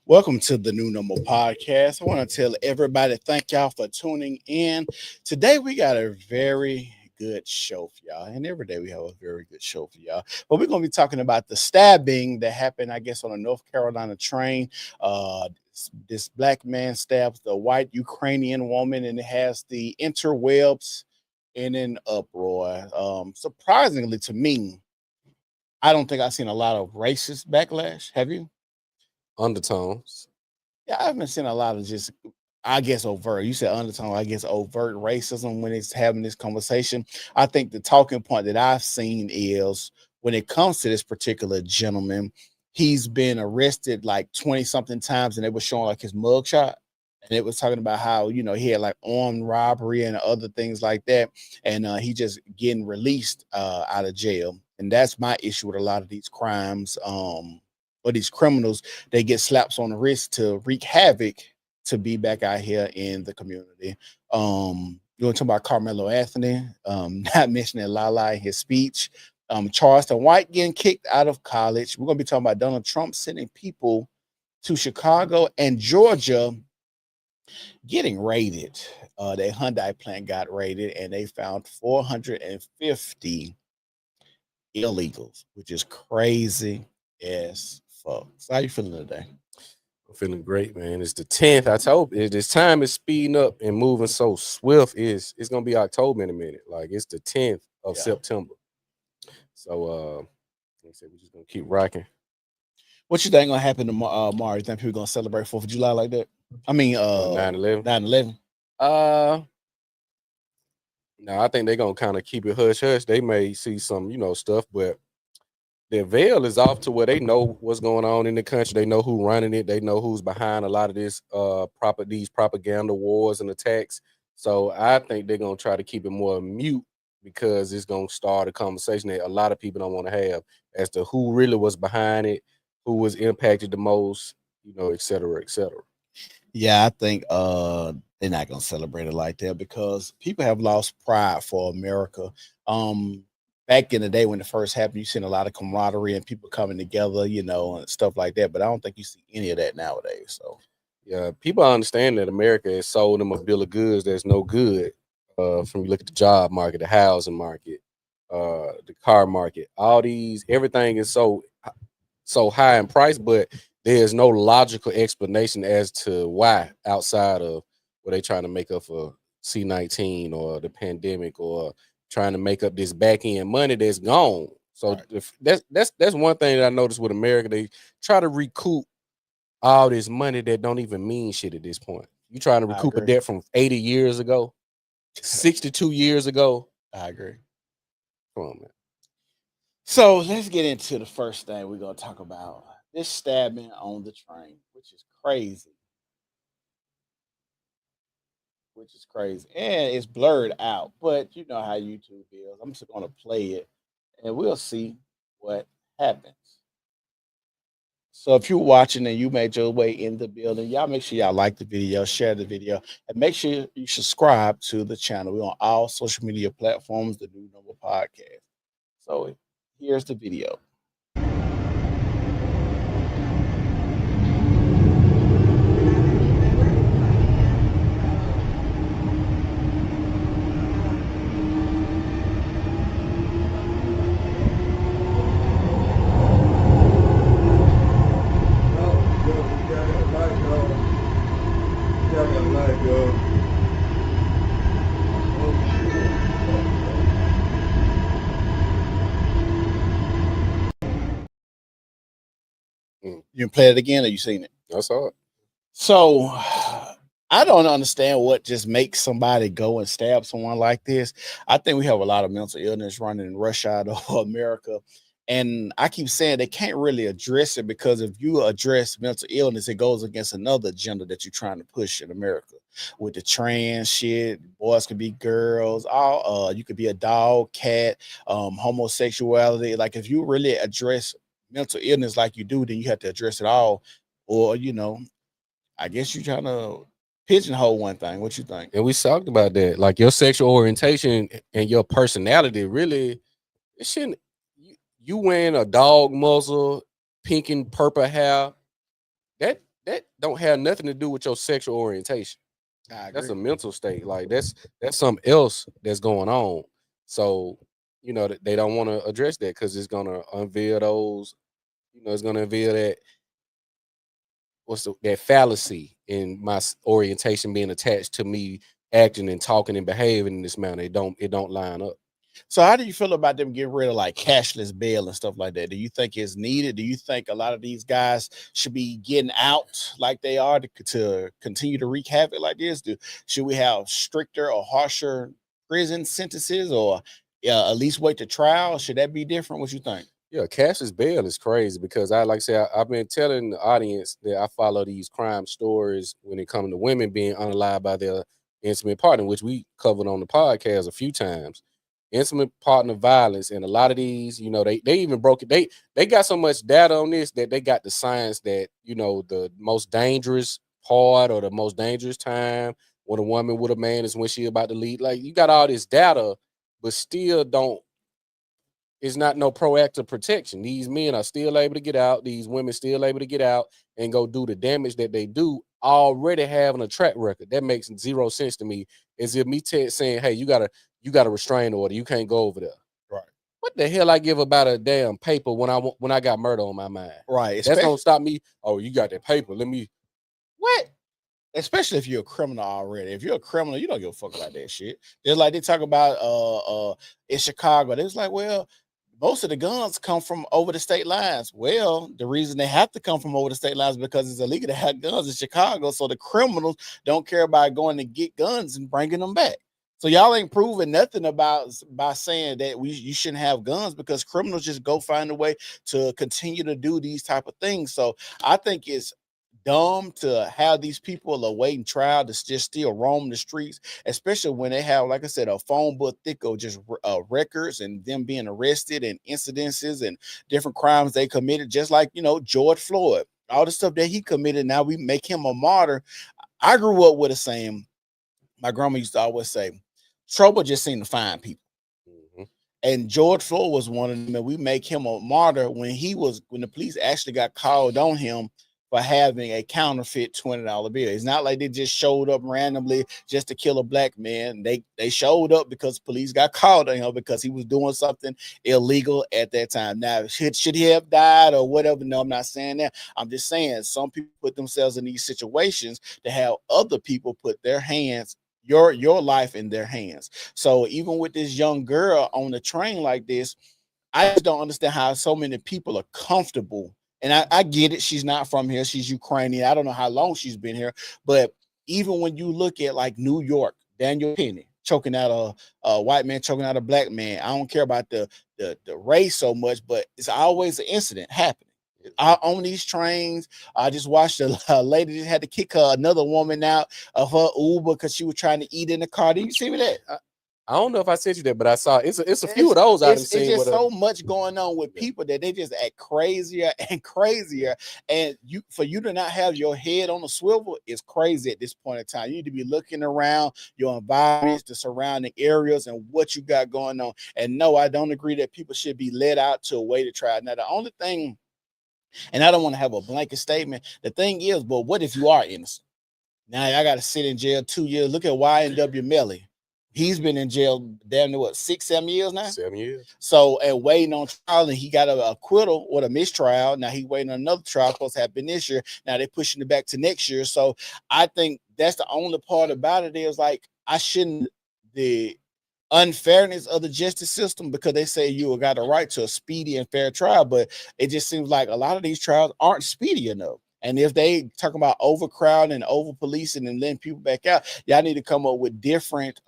Welcome to the New Normal Podcast. I want to tell everybody thank y'all for tuning in. Today we got a very good show for y'all, and every day we have a very good show for y'all. But we're going to be talking about the stabbing that happened, I guess, on a North Carolina train. This black man stabs the white Ukrainian woman, and it has the interwebs in an uproar. Surprisingly to me, I don't think I've seen a lot of racist backlash. Have you? Undertones. Yeah, I haven't seen a lot of just, I guess, overt. You said undertone, I guess, overt racism when it's having this conversation. I think the talking point that I've seen is when it comes to this particular gentleman, he's been arrested like 20 something times and they were showing like his mugshot. And it was talking about how, he had like armed robbery and other things like that. And he just getting released out of jail. And that's my issue with a lot of these crimes. Or these criminals, they get slaps on the wrist to wreak havoc to be back out here in the community. You want to talk about Carmelo Anthony, not mentioning Lala in his speech. Charleston White getting kicked out of college. We're gonna be talking about Donald Trump sending people to Chicago and Georgia getting raided. Their Hyundai plant got raided and they found 450 illegals, which is crazy as fuck. So how you feeling today? I'm feeling great, man. It's the 10th. I told this time is speeding up and moving so swift. It's gonna be October in a minute. Like it's the 10th of Yeah. September. So like I said, we're just gonna keep rocking. What you think gonna happen tomorrow? You think people gonna celebrate 4th of July like that? I mean, 9/11. 9/11. Uh no, I think they're gonna kind of keep it hush hush. They may see some, stuff, but their veil is off to where they know what's going on in the country. They know who running it. They know who's behind a lot of this these propaganda wars and attacks. So I think they're gonna try to keep it more mute because it's gonna start a conversation that a lot of people don't want to have as to who really was behind it, who was impacted the most, et cetera, et cetera. Yeah, I think they're not gonna celebrate it like that because people have lost pride for America. Back in the day when it first happened, you seen a lot of camaraderie and people coming together, and stuff like that. But I don't think you see any of that nowadays. So Yeah, people understand that America has sold them a bill of goods that's no good. From you look at the job market, the housing market, the car market, all these, everything is so high in price, but there's no logical explanation as to why outside of what they trying to make up for C-19 or the pandemic or trying to make up this back end money that's gone. So right, if that's one thing that I noticed with America. They try to recoup all this money that don't even mean shit at this point. You trying to I recoup a agree. debt from 80 years ago, 62 years ago. I agree. Come on, man. So let's get into the first thing we're gonna talk about. This stabbing on the train, which is crazy. Which is crazy. And it's blurred out, but you know how YouTube is. I'm just gonna play it and we'll see what happens. So if you're watching and you made your way in the building, y'all make sure y'all like the video, share the video, and make sure you subscribe to the channel. We're on all social media platforms, the New Normal Podcast. So here's the video. You can play it again or you seen it? That's all. So I don't understand what just makes somebody go and stab someone like this. I think we have a lot of mental illness running in rush hour of America. And I keep saying they can't really address it because if you address mental illness, it goes against another agenda that you're trying to push in America with the trans shit. Boys could be girls, all you could be a dog, cat, homosexuality. Like if you really address mental illness like you do, then you have to address it all. Or, I guess you're trying to pigeonhole one thing. What you think? And we talked about that. Like your sexual orientation and your personality really, it shouldn't. You wearing a dog muzzle, pink and purple hair. That don't have nothing to do with your sexual orientation. I That's a agree. mental state. Like that's something else that's going on. So they don't want to address that because it's gonna unveil those. It's gonna unveil that that fallacy in my orientation being attached to me acting and talking and behaving in this manner. It don't line up. So how do you feel about them getting rid of like cashless bail and stuff like that? Do you think it's needed? Do you think a lot of these guys should be getting out like they are to continue to wreak havoc like this? Should we have stricter or harsher prison sentences, or at least wait to trial? Should that be different? What you think? Yeah, cashless bail is crazy because like I said, I've been telling the audience that I follow these crime stories when it comes to women being unalived by their intimate partner, which we covered on the podcast a few times. Intimate partner violence, and a lot of these, they even broke it. They got so much data on this that they got the science that the most dangerous part or the most dangerous time when a woman with a man is when she about to leave. Like you got all this data, but still don't. It's not no proactive protection. These men are still able to get out. These women still able to get out and go do the damage that they do, already having a track record. That makes zero sense to me. As if me saying, "Hey, you got a restraining order. You can't go over there." Right. What the hell I give about a damn paper when I got murder on my mind? Right. That's gonna stop me. Oh, you got that paper. Let me. What? Especially if you're a criminal already. If you're a criminal, you don't give a fuck about that shit. Just like they talk about in Chicago. They was like, well, most of the guns come from over the state lines. Well, the reason they have to come from over the state lines is because it's illegal to have guns in Chicago. So the criminals don't care about going to get guns and bringing them back. So y'all ain't proving nothing about by saying that you shouldn't have guns, because criminals just go find a way to continue to do these type of things. So I think it's dumb to have these people awaiting trial to just still roam the streets, especially when they have, like I said, a phone book thick of just records and them being arrested and incidences and different crimes they committed, just like George Floyd, all the stuff that he committed. Now we make him a martyr. I grew up with a saying my grandma used to always say, trouble just seemed to find people. Mhm. And George Floyd was one of them, and we make him a martyr when the police actually got called on him for having a counterfeit $20 bill. It's not like they just showed up randomly just to kill a black man. They showed up because police got called on him because he was doing something illegal at that time. Now, should he have died or whatever? No, I'm not saying that. I'm just saying some people put themselves in these situations to have other people put their hands, your life in their hands. So even with this young girl on the train like this, I just don't understand how so many people are comfortable. And I get it. She's not from here. She's Ukrainian. I don't know how long she's been here. But even when you look at like New York, Daniel Penny choking out a white man, choking out a black man. I don't care about the race so much, but it's always an incident happening. On these trains, I just watched a lady that had to kick another woman out of her Uber because she was trying to eat in the car. Did you see that? I don't know if I sent you that, but I saw it's a few of those I done It's seen just with so much going on with people that they just act crazier and crazier. And for you to not have your head on a swivel is crazy at this point in time. You need to be looking around your environments, the surrounding areas, and what you got going on. And no, I don't agree that people should be let out to a way to try. Now, the only thing, and I don't want to have a blanket statement, the thing is, but what if you are innocent? Now I got to sit in jail 2 years. Look at YNW Melly. He's been in jail damn near what, 6, 7 years now? 7 years. So, and waiting on trial, and he got an acquittal or a mistrial. Now he waiting on another trial supposed to happen this year. Now they're pushing it back to next year. So I think that's the only part about it is like I shouldn't the unfairness of the justice system, because they say you got a right to a speedy and fair trial, but it just seems like a lot of these trials aren't speedy enough. And if they talk about overcrowding and over policing and letting people back out, y'all need to come up with different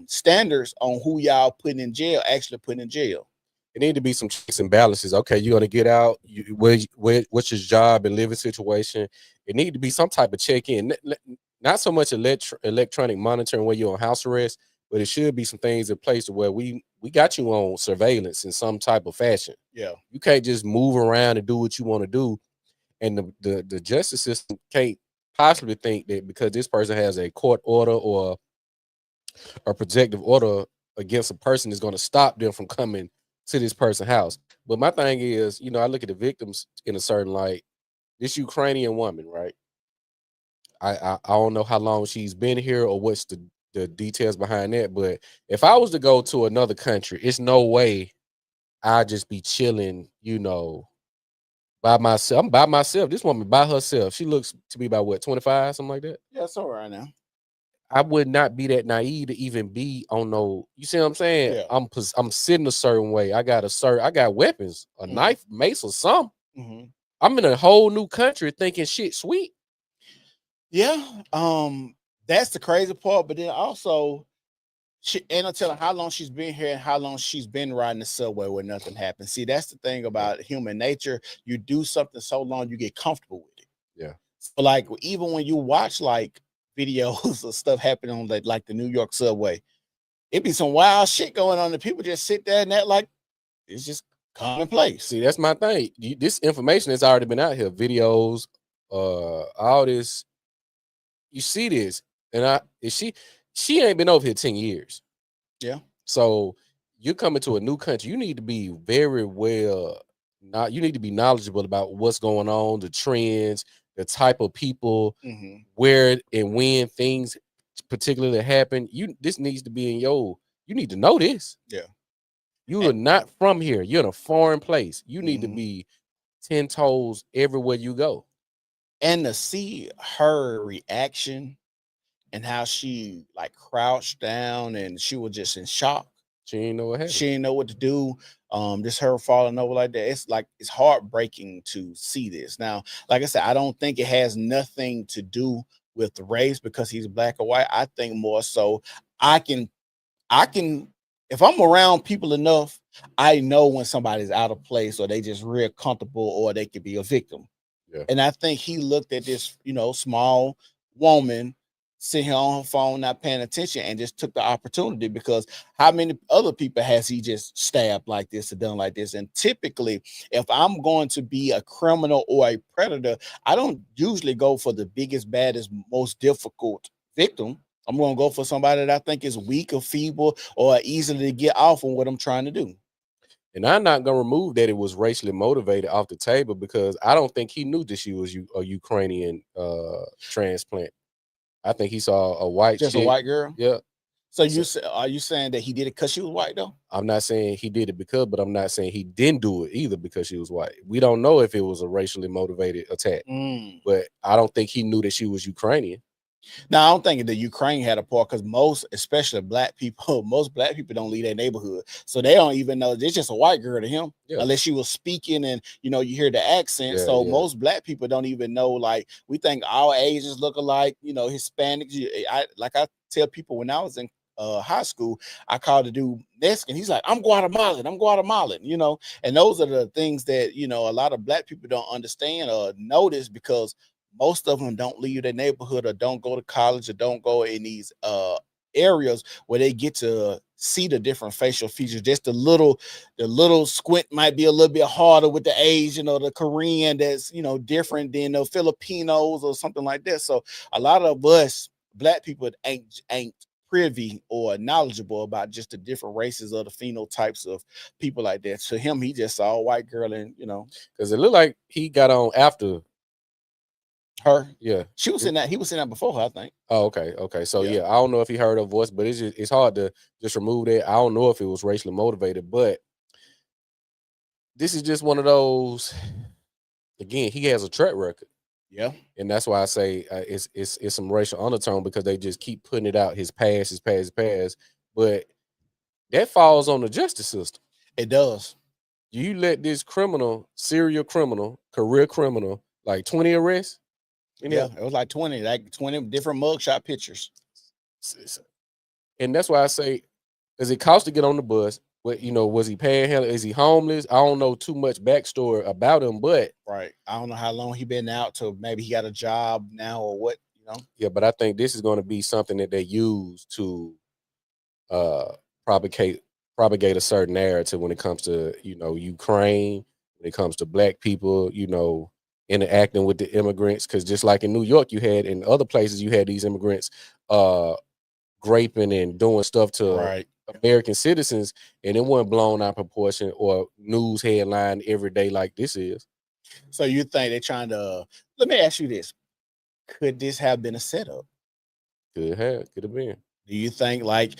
standards on who y'all putting in jail, actually putting in jail. It need to be some checks and balances. Okay, you're gonna get out. What's your job and living situation? It need to be some type of check in. Not so much electronic monitoring when you're on house arrest, but it should be some things in place where we got you on surveillance in some type of fashion. Yeah, You can't just move around and do what you want to do, and the justice system can't possibly think that because this person has a court order or a protective order against a person is going to stop them from coming to this person's house. But my thing is, I look at the victims in a certain light. This Ukrainian woman, right? I don't know how long she's been here or what's the details behind that. But if I was to go to another country, it's no way I'd just be chilling, by myself. I'm by myself. This woman by herself. She looks to be about what, 25, something like that. Yeah, it's all right now. I would not be that naive to even be on no. You see what I'm saying? Yeah. I'm sitting a certain way. I got weapons, a knife, mace, or something. Mm-hmm. I'm in a whole new country thinking shit sweet. Yeah. That's the crazy part. But then also, she ain't no telling how long she's been here and how long she's been riding the subway where nothing happened. See, that's the thing about human nature. You do something so long, you get comfortable with it. Yeah. So, like, even when you watch like videos of stuff happening on like the New York subway, it be some wild shit going on, and people just sit there and that like it's just commonplace. See, that's my thing. This information has already been out here. Videos, all this. You see this, and she ain't been over here 10 years. Yeah. So you're coming to a new country. You need to be very well. Not you need to be knowledgeable about what's going on, the trends, the type of people, where and when things particularly happen. This needs to be in your. You need to know this. Yeah. You are not from here. You're in a foreign place. You need to be 10 toes everywhere you go. And to see her reaction and how she like crouched down and she was just in shock. She didn't know what happened. She didn't know what to do. Just her falling over like that. It's heartbreaking to see this. Now, like I said, I don't think it has nothing to do with the race because he's black or white. I think more so I can if I'm around people enough, I know when somebody's out of place or they just real comfortable or they could be a victim. Yeah. And I think he looked at this, small woman sitting here on her phone, not paying attention, and just took the opportunity because how many other people has he just stabbed like this or done like this? And typically, if I'm going to be a criminal or a predator, I don't usually go for the biggest, baddest, most difficult victim. I'm going to go for somebody that I think is weak or feeble or easily to get off on what I'm trying to do. And I'm not gonna remove that it was racially motivated off the table because I don't think he knew that she was a Ukrainian transplant. I think he saw a white Just chick. a white girl. Yeah. So are you saying that he did it because she was white though? I'm not saying he did it because, but I'm not saying he didn't do it either because she was white. We don't know if it was a racially motivated attack, but I don't think he knew that she was Ukrainian. Now, I don't think that Ukraine had a part because most, especially black people, most black people don't leave their neighborhood. So they don't even know it's just a white girl to him, unless she was speaking and, you hear the accent. Most black people don't even know, like, we think all Asians look alike, Hispanics. I tell people when I was in high school, I called the dude Mexican. He's like, I'm Guatemalan, and those are the things that, a lot of black people don't understand or notice because most of them don't leave their neighborhood or don't go to college or don't go in these areas where they get to see the different facial features. Just the little squint might be a little bit harder with the Asian or the Korean that's different than the Filipinos or something like that. So a lot of us black people ain't privy or knowledgeable about just the different races or the phenotypes of people like that. To him, he just saw a white girl and because it looked like he got on after her. Yeah, he was in that before her, I think. Oh, okay. So yeah, I don't know if he heard her voice, but it's hard to just remove that. I don't know if it was racially motivated, but this is just one of those. Again, he has a track record. Yeah, and that's why I say it's some racial undertone because they just keep putting it out. His past, but that falls on the justice system. It does. You let this serial criminal, career criminal, like 20 arrests. Yeah, it was like 20 different mugshot pictures. And that's why I say, does it cost to get on the bus? What was he panhandling? Is he homeless? I don't know too much backstory about him, but right. I don't know how long he been out to maybe he got a job now or what, Yeah, but I think this is going to be something that they use to propagate a certain narrative when it comes to Ukraine, when it comes to black people, interacting with the immigrants. Because just like in New York, you had in other places, you had these immigrants graping and doing stuff to American citizens, and it wasn't blown out of proportion or news headline every day like this is. So you think they're trying to? Let me ask you this: Could this have been a setup? Could have been. Do you think like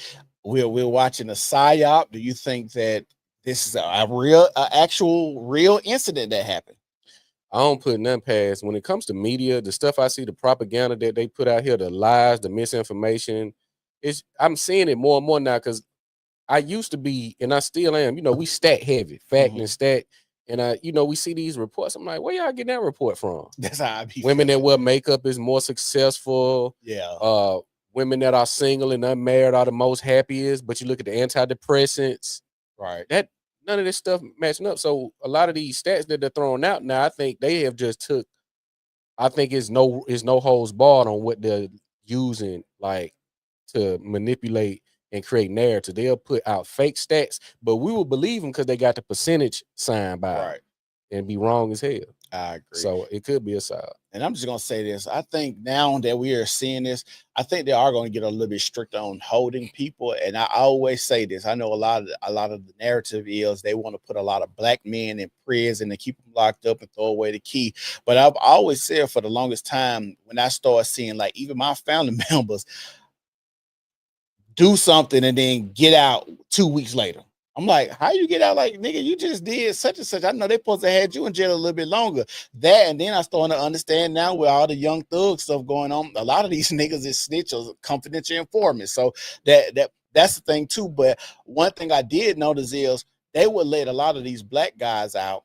we're watching a psyop? Do you think that this is a real, actual, real incident that happened? I don't put none past when it comes to media, the stuff I see, the propaganda that they put out here, the lies, the misinformation. I'm seeing it more and more now because I used to be, and I still am, we stat heavy, fact and stat. And we see these reports. I'm like, where y'all getting that report from? That's how I be Women that feeling. wear makeup is more successful. Yeah. Women that are single and unmarried are the most happiest. But you look at the antidepressants, Right. that none of this stuff matching up. So a lot of these stats that they're throwing out now, I think they have just took. I think it's no holds barred on what they're using, like to manipulate and create narrative. They'll put out fake stats, but we will believe them because they got the percentage sign by Right. and be wrong as hell. I agree. So it could be a side. And I'm just gonna say this. I think now that we are seeing this, I think they are going to get a little bit stricter on holding people. And I always say this. I know a lot of the narrative is they want to put a lot of black men in prison and keep them locked up and throw away the key. But I've always said for the longest time, when I started seeing like even my family members do something and then get out 2 weeks later. I'm like, how you get out? Like, nigga, you just did such and such. I know they supposed to have had you in jail a little bit longer. That, and then I starting to understand now with all the young thug stuff going on, a lot of these niggas is snitchers, confidential informants. So that's the thing too. But one thing I did notice is they would let a lot of these black guys out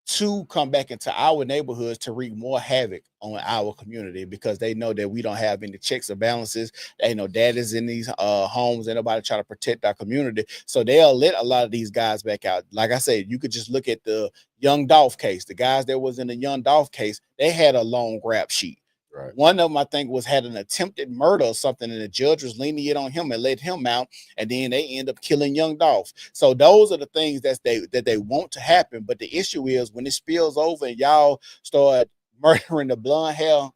to come back into our neighborhoods to wreak more havoc on our community because they know that we don't have any checks or balances. They know dad is in these homes and nobody try to protect our community. So they'll let a lot of these guys back out. Like I said, you could just look at the Young Dolph case. The guys that was in the Young Dolph case, they had a long rap sheet. Right. One of them, I think, had an attempted murder or something, and the judge was leaning it on him and let him out, and then they end up killing Young Dolph. So those are the things that they want to happen. But the issue is when it spills over and y'all start murdering the blonde hair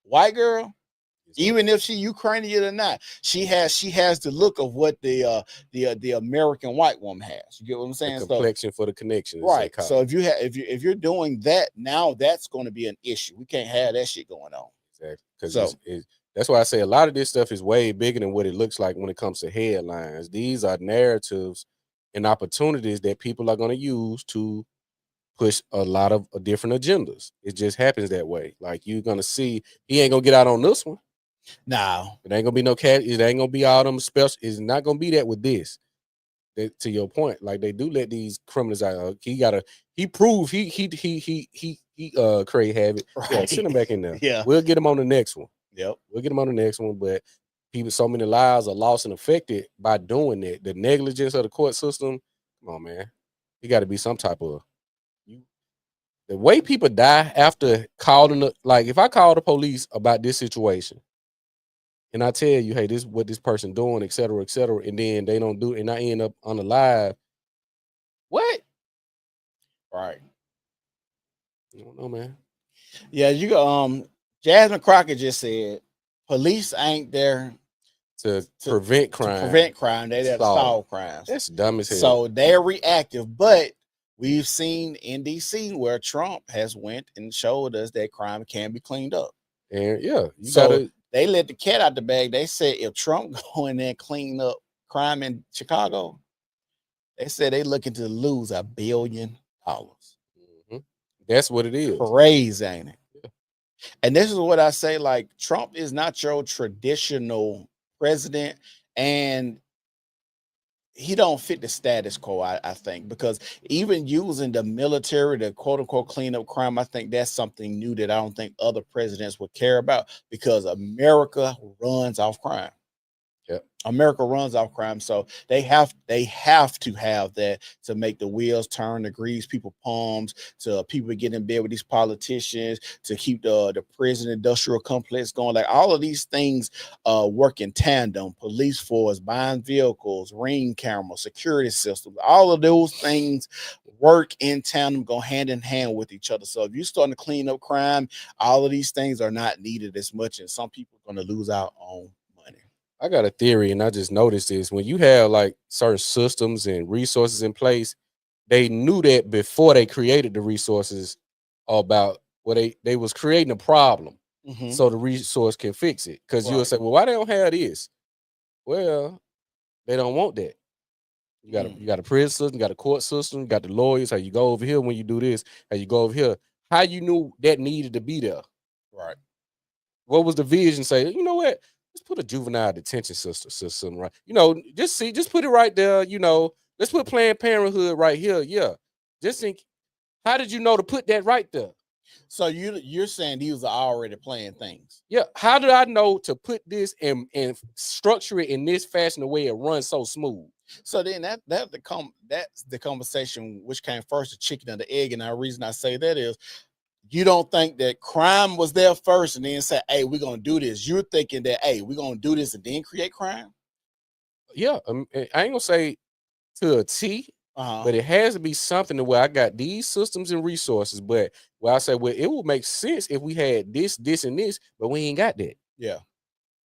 white girl, even if she Ukrainian or not, she has the look of what the American white woman has. You get what I'm saying? The complexion for the connection, right? So if you're doing that now, that's going to be an issue. We can't have that shit going on. Exactly, because that's why I say a lot of this stuff is way bigger than what it looks like when it comes to headlines. These are narratives and opportunities that people are going to use to push a lot of different agendas. It just happens that way. Like you're going to see, he ain't going to get out on this one. No, it ain't gonna be no cat. It ain't gonna be all them special. It's not gonna be that with this. To your point, like they do let these criminals out. He proved he create habit. Right. Yeah, send him back in there. Yeah, we'll get him on the next one. Yep, we'll get him on the next one. But so many lives are lost and affected by doing that. The negligence of the court system. Come on, man. He got to be some type of. The way people die after calling, like if I call the police about this situation. And I tell you, hey, this is what this person doing, et cetera, and then they don't do it, and I end up unalive. What? Right. I don't know, man. Yeah, you go. Jasmine Crockett just said, police ain't there to prevent crime. They're there to solve crimes. That's dumb as hell. So they're reactive, but we've seen in DC where Trump has went and showed us that crime can be cleaned up. And yeah, they let the cat out the bag. They said if Trump go in there and clean up crime in Chicago, they said they looking to lose $1 billion. Mm-hmm. That's what it is. Crazy, ain't it? Yeah. And this is what I say, like Trump is not your traditional president, and he don't fit the status quo, I think, because even using the military to quote unquote clean up crime, I think that's something new that I don't think other presidents would care about because America runs off crime. Yep. America runs off crime, so they have to have that to make the wheels turn, to grease people palms, to people get in bed with these politicians, to keep the prison industrial complex going. Like all of these things work in tandem. Police force, buying vehicles, ring cameras, security systems, all of those things work in tandem, go hand in hand with each other. So if you're starting to clean up crime, all of these things are not needed as much, and some people are going to lose out on money. I got a theory, and I just noticed this. When you have like certain systems and resources in place, they knew that before they created the resources about what they was creating a problem. so the resource can fix it. Because you'll Right. say, well, why they don't have this? Well, they don't want that. You got a prison system, you got a court system, you got the lawyers. How you go over here when you do this? How you go over here? How you knew that needed to be there? Right. What was the vision? Say, you know what? Let's put a juvenile detention system, right? You know, just put it right there. You know, let's put Planned Parenthood right here. Yeah. Just think, how did you know to put that right there? So you're saying these are already playing things? Yeah. How did I know to put this and structure it in this fashion the way it runs so smooth? So then that's the conversation which came first, the chicken and the egg. And the reason I say that is, you don't think that crime was there first and then say, hey, we're gonna do this. You're thinking that, hey, we're gonna do this and then create crime? Yeah. I ain't gonna say to a T, but it has to be something to where I got these systems and resources. But where I say, well, it would make sense if we had this, this, and this, but we ain't got that. Yeah.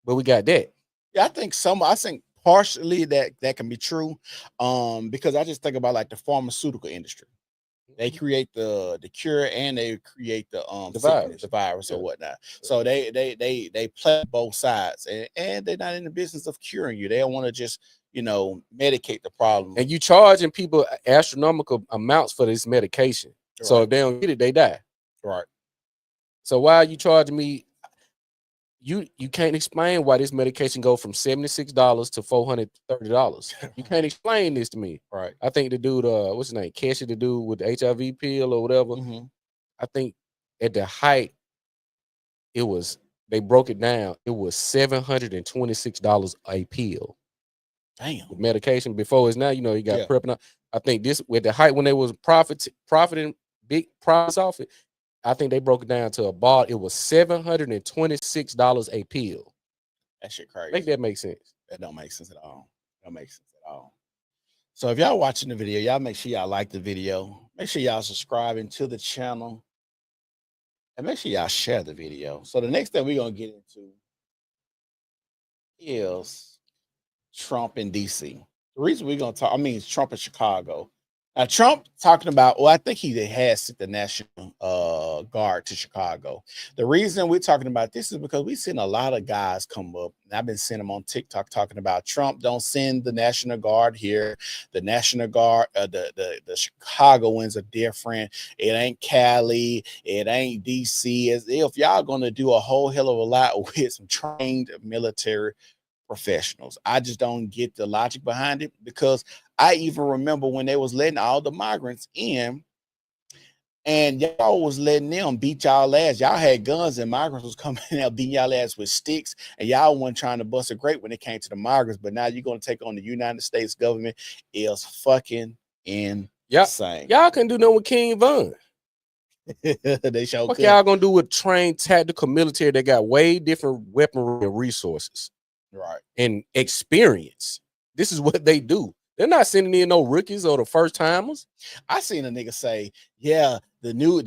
But we got that. Yeah, I think partially that can be true. Because I just think about like the pharmaceutical industry. They create the cure and they create the virus or whatnot. So they play both sides, and they're not in the business of curing you. They don't want to just, you know, medicate the problem. And you charging people astronomical amounts for this medication. Right. So if they don't get it, they die. Right. So why are you charging me? You can't explain why this medication go from $76 to $430. You can't explain this to me. Right. I think the dude, what's his name? Kesha, the dude with the HIV pill or whatever. I think at the height, they broke it down. It was $726 a pill. Damn. With medication before it's now, you know, you got prepping up. I think this with the height when they was profiting big profits off it. I think they broke it down to a bar. It was $726 a pill. That shit crazy. Make that make sense? That don't make sense at all. Don't make sense at all. So if y'all watching the video, y'all make sure y'all like the video. Make sure y'all subscribing to the channel. And make sure y'all share the video. So the next thing we're going to get into is Trump in DC. The reason we're going to talk, Trump in Chicago. Now, Trump talking about, I think he has sent the National Guard to Chicago. The reason we're talking about this is because we've seen a lot of guys come up, and I've been seeing them on TikTok talking about Trump don't send the National Guard here. The National Guard, the Chicagoans are different. It ain't Cali. It ain't DC. As if y'all going to do a whole hell of a lot with some trained military professionals. I just don't get the logic behind it, because I even remember when they was letting all the migrants in and y'all was letting them beat y'all ass. Y'all had guns and migrants was coming out beating y'all ass with sticks, and y'all weren't trying to bust a grape when it came to the migrants. But now you're going to take on the United States government. Is fucking insane. Y'all can do nothing with King Von. They show what y'all gonna do with trained tactical military that got way different weaponry and resources, right, and experience? This is what they do. They're not sending in no rookies or the first timers. I seen a nigga say, yeah, the new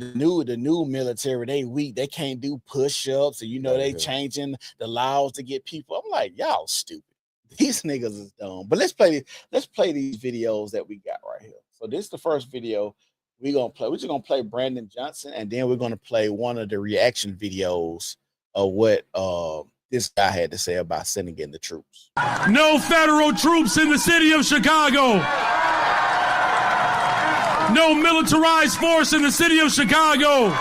military, they weak, they can't do push-ups, and you know they changing the laws to get people. I'm like, y'all stupid. These niggas is dumb. But let's play these videos that we got right here. So this is the first video we're gonna play. We're just gonna play Brandon Johnson, and then we're gonna play one of the reaction videos of what this guy had to say about sending in the troops. No federal troops in the city of Chicago. No militarized force in the city of Chicago.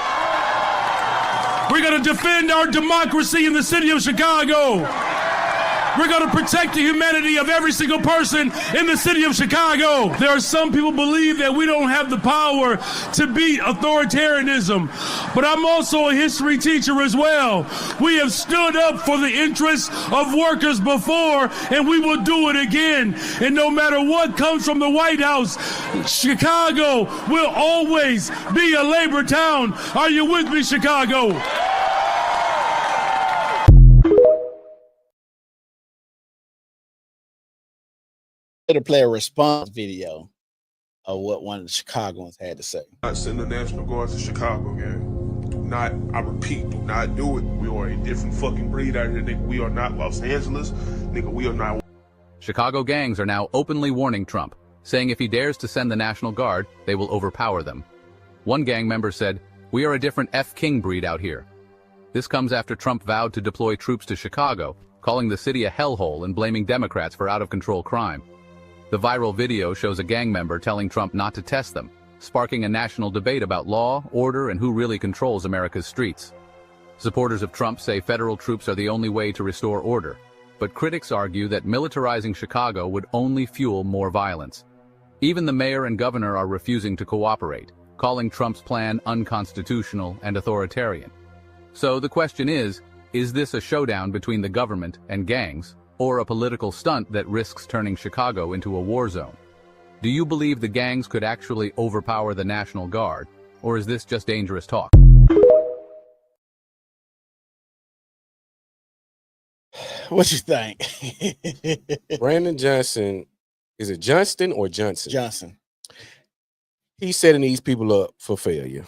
We're going to defend our democracy in the city of Chicago. We're going to protect the humanity of every single person in the city of Chicago. There are some people believe that we don't have the power to beat authoritarianism, but I'm also a history teacher as well. We have stood up for the interests of workers before, and we will do it again. And no matter what comes from the White House, Chicago will always be a labor town. Are you with me, Chicago? To play a response video of what one of the Chicagoans had to say. Not send the National Guard to Chicago, gang. Do not, I repeat, do not do it. We are a different fucking breed out here, nigga. We are not Los Angeles, nigga. We are not. Chicago gangs are now openly warning Trump, saying if he dares to send the National Guard, they will overpower them. One gang member said, "We are a different F. King breed out here." This comes after Trump vowed to deploy troops to Chicago, calling the city a hellhole and blaming Democrats for out-of-control crime. The viral video shows a gang member telling Trump not to test them, sparking a national debate about law, order, and who really controls America's streets. Supporters of Trump say federal troops are the only way to restore order, but critics argue that militarizing Chicago would only fuel more violence. Even the mayor and governor are refusing to cooperate, calling Trump's plan unconstitutional and authoritarian. So the question is this a showdown between the government and gangs, or a political stunt that risks turning Chicago into a war zone? Do you believe the gangs could actually overpower the National Guard, or is this just dangerous talk? What you think? Brandon Johnson, is it Johnston or Johnson? Johnson. He's setting these people up for failure.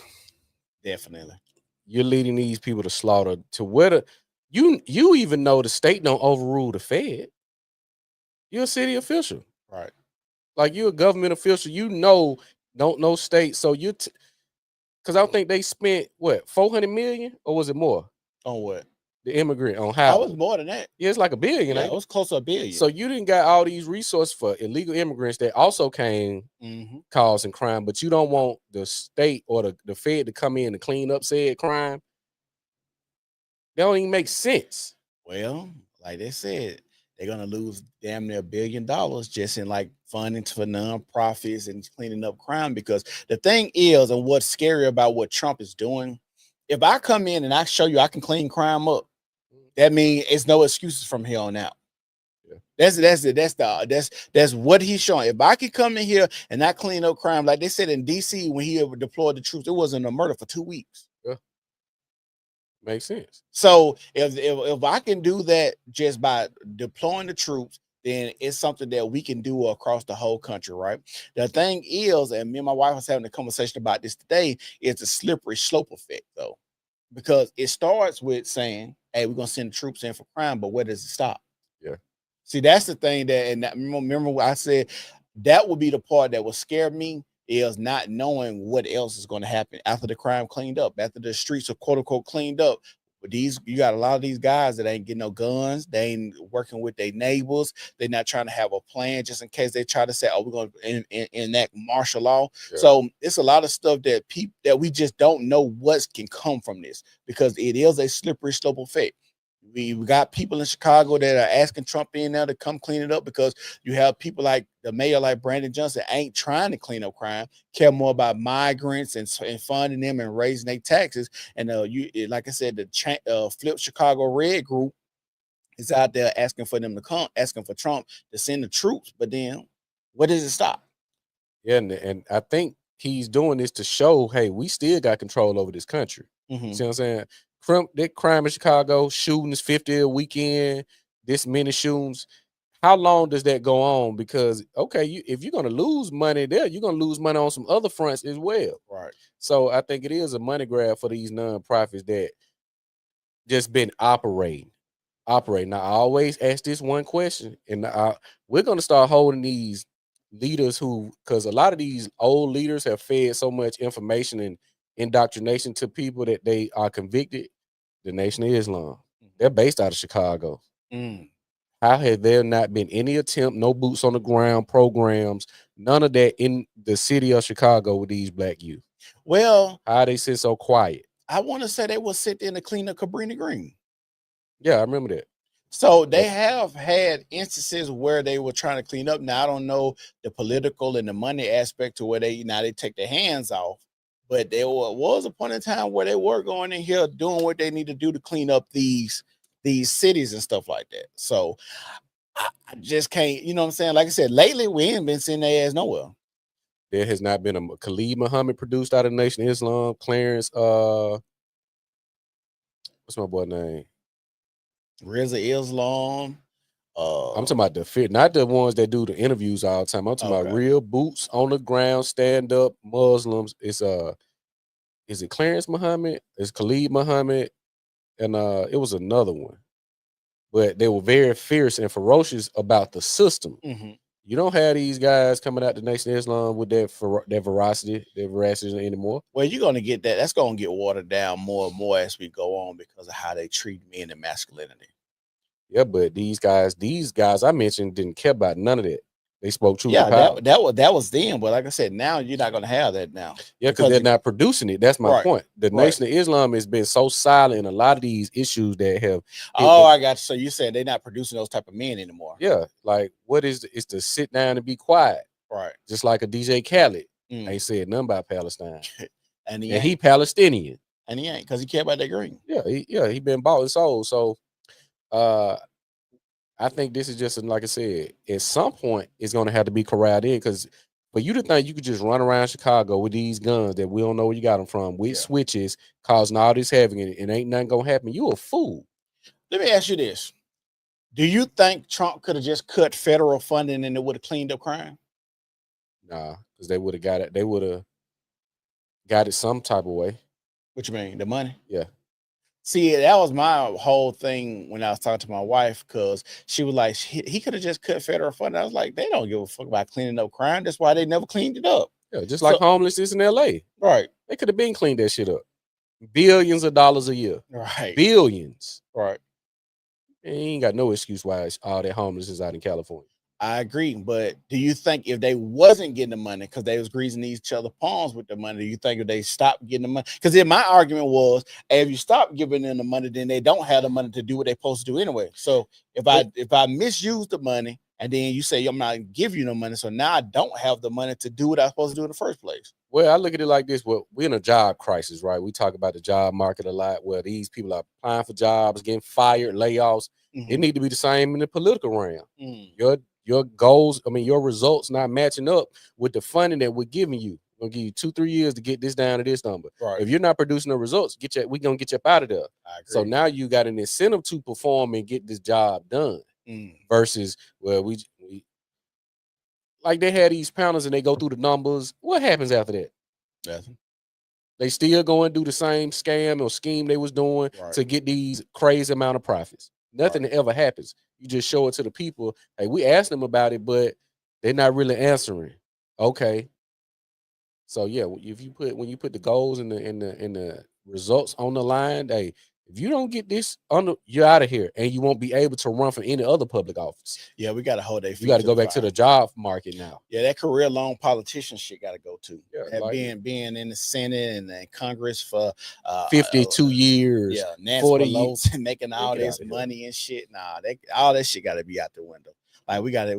Definitely. You're leading these people to slaughter to where the you even know the state don't overrule the Fed. You're a city official. Right. Like you're a government official, don't know state. So because I don't think they spent what 400 million or was it more? On what? The immigrant on I how? was more than that. Yeah, it's like $1 billion. Yeah, it was close to $1 billion. So you didn't got all these resources for illegal immigrants that also came causing crime, but you don't want the state or the Fed to come in and clean up said crime. That don't even make sense. Well, like they said, they're gonna lose damn near $1 billion just in like funding for nonprofits and cleaning up crime. Because the thing is, and what's scary about what Trump is doing, if I come in and I show you I can clean crime up, that means it's no excuses from here on out. Yeah. That's what he's showing. If I could come in here and I clean up crime, like they said in DC when he deployed the troops, it wasn't a murder for 2 weeks. Yeah. Makes sense. So if I can do that just by deploying the troops, then it's something that we can do across the whole country, right? The thing is, and me and my wife was having a conversation about this today, is the slippery slope effect, though. Because it starts with saying, hey, we're going to send the troops in for crime, but where does it stop? Yeah. See, that's the thing remember what I said, that would be the part that would scare me, is not knowing what else is going to happen after the crime cleaned up, after the streets are quote unquote cleaned up. But you got a lot of these guys that ain't getting no guns. They ain't working with their neighbors. They're not trying to have a plan just in case they try to say, oh, we're going to enact martial law. Yeah. So it's a lot of stuff that we just don't know what can come from this, because it is a slippery slope effect. We got people in Chicago that are asking Trump in there to come clean it up, because you have people like the mayor, like Brandon Johnson, ain't trying to clean up crime, care more about migrants and funding them and raising their taxes. And like I said, the Flip Chicago Red group is out there asking for them to come, asking for Trump to send the troops. But then, where does it stop? Yeah, and I think he's doing this to show, hey, we still got control over this country. Mm-hmm. See what I'm saying? That crime in Chicago, shootings 50 a weekend, this many shootings. How long does that go on? Because if you're gonna lose money there, you're gonna lose money on some other fronts as well. Right. So I think it is a money grab for these nonprofits that just been operating. Now, I always ask this one question, and we're gonna start holding these leaders because a lot of these old leaders have fed so much information and indoctrination to people that they are convicted. The Nation of Islam, they're based out of Chicago. How have there not been any attempt, no boots on the ground programs, none of that in the city of Chicago with these black youth? Well, how they sit so quiet? I want to say they will sit there and clean up Cabrini Green. Yeah, I remember that. So they have had instances where they were trying to clean up. Now, I don't know the political and the money aspect to where they take their hands off. But there was a point in time where they were going in here doing what they need to do to clean up these cities and stuff like that. So I just can't, you know what I'm saying? Like I said, lately we ain't been seeing their ass nowhere. There has not been a Khalid Muhammad produced out of the Nation of Islam. Clarence, what's my boy name? Reza Islam. I'm talking about not the ones that do the interviews all the time. I'm talking about real boots on the ground, stand up Muslims. It's is it Clarence Muhammad? It's Khalid Muhammad, and it was another one. But they were very fierce and ferocious about the system. You don't have these guys coming out the Nation of Islam with that veracity anymore. Well, you're gonna get that. That's gonna get watered down more and more as we go on because of how they treat men and masculinity. Yeah, but these guys I mentioned didn't care about none of that. They spoke truth to Yeah, power. that was then. But like I said, now you're not gonna have that now. Yeah, because they're not producing it. That's my Right, point. The right. Nation of Islam has been so silent in a lot of these issues that have. Oh, I got you. So you said they're not producing those type of men anymore. Yeah, like what is it's to sit down and be quiet, Right? Just like a DJ Khaled ain't said nothing about Palestine, and he Palestinian, and he ain't because he care about that green. Yeah, he been bought and sold. So, I think this is just like I said. At some point, it's going to have to be corralled in because for you to think you could just run around Chicago with these guns that we don't know where you got them from, with switches, causing all this havoc, and ain't nothing gonna happen. You a fool. Let me ask you this: do you think Trump could have just cut federal funding and it would have cleaned up crime? Nah, because they would have got it. They would have got it some type of way. What you mean, the money? Yeah. See, that was my whole thing when I was talking to my wife because she was like, he could have just cut federal funding. I was like, they don't give a fuck about cleaning up crime. That's why they never cleaned it up. Yeah, just like homelessness in LA. Right. They could have been cleaned that shit up. Billions of dollars a year. Right. Billions. Right. And he ain't got no excuse why all that homelessness out in California. I agree, but do you think if they wasn't getting the money because they was greasing each other palms with the money, do you think if they stopped getting the money? Because then my argument was, hey, if you stop giving them the money, then they don't have the money to do what they're supposed to do anyway. So if I misuse the money and then you say I'm not giving you no money, so now I don't have the money to do what I'm supposed to do in the first place. Well, I look at it like this. Well, we're in a job crisis, right? We talk about the job market a lot, where these people are applying for jobs, getting fired, layoffs. It need to be the same in the political realm. Your goals, your results not matching up with the funding that we're giving you. We're gonna give you 2-3 years to get this down to this number. Right. If you're not producing the results, we're gonna get you up out of there. I agree. So now you got an incentive to perform and get this job done. Versus we like they had these panels and they go through the numbers. What happens after that? Nothing. They still go and do the same scam or scheme they was doing to get these crazy amount of profits. Nothing ever happens. You just show it to the people. Hey, we asked them about it, but they're not really answering. Okay. So yeah, when you put the goals and the results on the line, hey, if you don't get this you're out of here, and you won't be able to run for any other public office. Yeah, we got to hold that. You got to go back to the job market now. Yeah, that career long politician shit got to go too. Yeah, being in the Senate and in Congress for 52 years. Yeah, Nancy 40 years and making all this money and shit. Nah, all that shit got to be out the window. Like we got to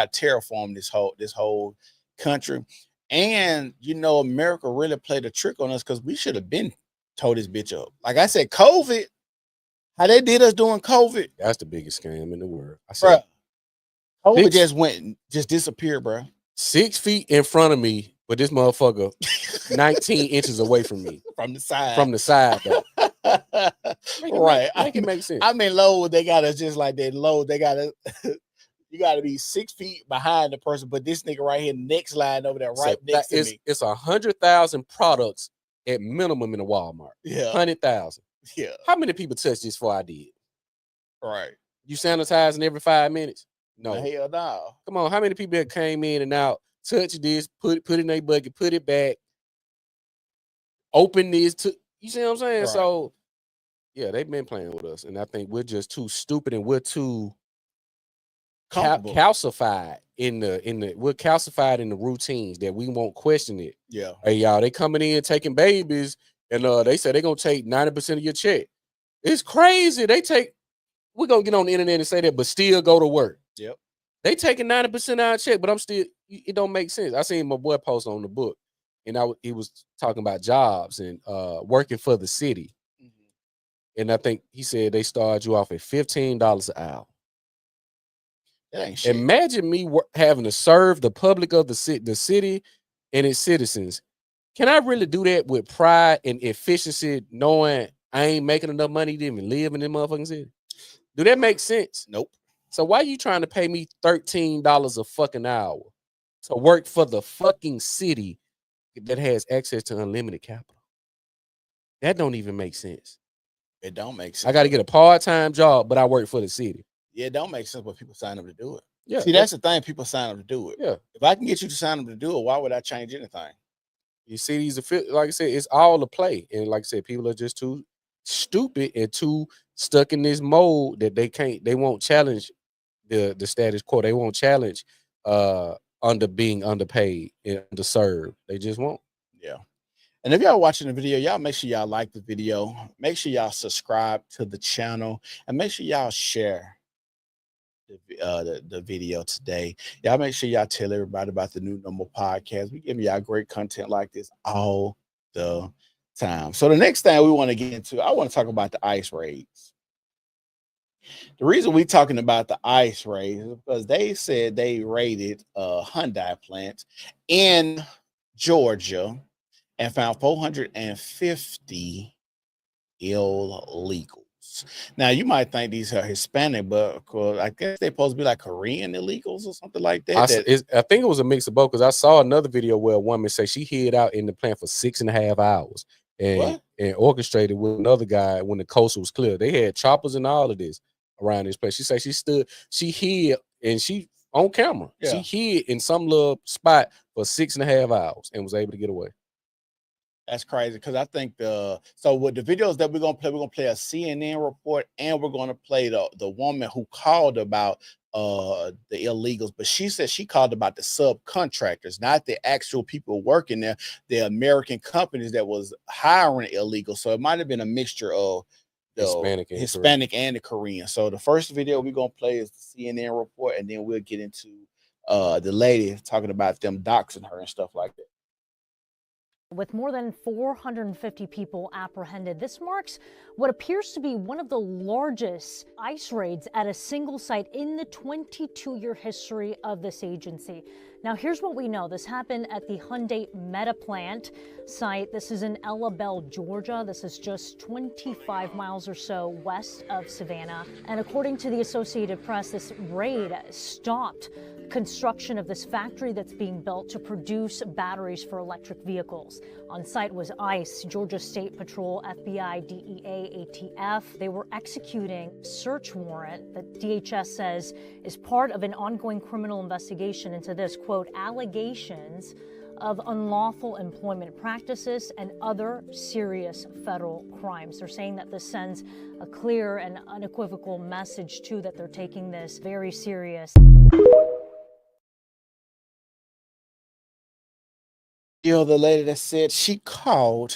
terraform this whole country, and America really played a trick on us because we should have been told this bitch up. Like I said, COVID, how they did us during COVID. That's the biggest scam in the world. I said, COVID just disappeared, bro. 6 feet in front of me, but this motherfucker 19 inches away from me. From the side. From the side, though. Right. Make it make sense. I mean, low, they got us just like that. Low, they got us. You got to be 6 feet behind the person, but this nigga right here, next line over there, next to me. It's 100,000 products at minimum in a Walmart. Yeah. 100,000. Yeah. How many people touched this before I did? Right. You sanitizing every 5 minutes? No. Hell no. Come on. How many people that came in and out, touch this, put it in their bucket, put it back, open this you see what I'm saying? Right. So yeah, they've been playing with us. And I think we're just too stupid and we're too calcified we're calcified in the routines that we won't question it. Yeah. Hey, y'all, they coming in taking babies and they say they're gonna take 90% of your check. It's crazy. We're gonna get on the internet and say that, but still go to work. Yep. They taking 90% of our check, but it don't make sense. I seen my boy post on the book, and he was talking about jobs and working for the city. And I think he said they start you off at $15 an hour. That ain't shit. Imagine me having to serve the public of the city and its citizens. Can I really do that with pride and efficiency, knowing I ain't making enough money to even live in this motherfucking city? Do that make sense? Nope. So why you trying to pay me $13 a fucking hour to work for the fucking city that has access to unlimited capital? That don't even make sense. It don't make sense. I got to get a part-time job, but I work for the city. Yeah, it don't make sense, but people sign up to do it. Yeah, See, that's the thing. People sign up to do it. yeah. If I can get you to sign up to do it, why would I change anything? You see these, like I said, it's all a play, and like I said, people are just too stupid and too stuck in this mode that they won't challenge the status quo. They won't challenge being underpaid and underserved. They just won't. Yeah. And if y'all watching the video, y'all make sure y'all like the video. Make sure y'all subscribe to the channel, and make sure y'all share the video today. Y'all make sure y'all tell everybody about the New Normal podcast. We give y'all great content like this all the time. So the next thing we want to get into, I want to talk about the ICE raids. The reason we're talking about the ICE raids is because they said they raided a Hyundai plant in Georgia and found 450 illegals. Now you might think these are Hispanic, but I guess they're supposed to be like Korean illegals or something like that. I think it was a mix of both, because I saw another video where a woman said she hid out in the plant for 6.5 hours and orchestrated with another guy when the coast was clear. They had choppers and all of this around this place. She said she hid, and she on camera. Yeah. She hid in some little spot for 6.5 hours and was able to get away. That's crazy, because I think so with the videos that we're gonna play a CNN report, and we're gonna play the woman who called about the illegals, but she said she called about the subcontractors, not the actual people working there, the American companies that was hiring illegals. So it might have been a mixture of the Hispanic and the Korean. So the first video we're gonna play is the CNN report, and then we'll get into the lady talking about them doxing her and stuff like that. With more than 450 people apprehended, this marks what appears to be one of the largest ICE raids at a single site in the 22-year history of this agency. Now, here's what we know. This happened at the Hyundai Meta plant site. This is in Ella Belle, Georgia. This is just 25 miles or so west of Savannah. And according to the Associated Press, this raid stopped construction of this factory that's being built to produce batteries for electric vehicles. On site was ICE, Georgia State Patrol, FBI, DEA, ATF. They were executing a search warrant that DHS says is part of an ongoing criminal investigation into this, quote, allegations of unlawful employment practices and other serious federal crimes. They're saying that this sends a clear and unequivocal message, too, that they're taking this very serious. You know, the lady that said she called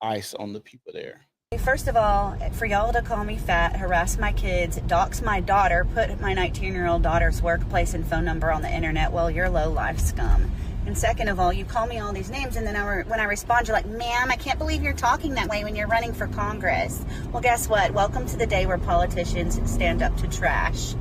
ICE on the people there. First of all, for y'all to call me fat, harass my kids, dox my daughter, put my 19-year-old daughter's workplace and phone number on the internet, well, you're low-life scum. And second of all, you call me all these names, and then when I respond, you're like, ma'am, I can't believe you're talking that way when you're running for Congress. Well, guess what? Welcome to the day where politicians stand up to trash.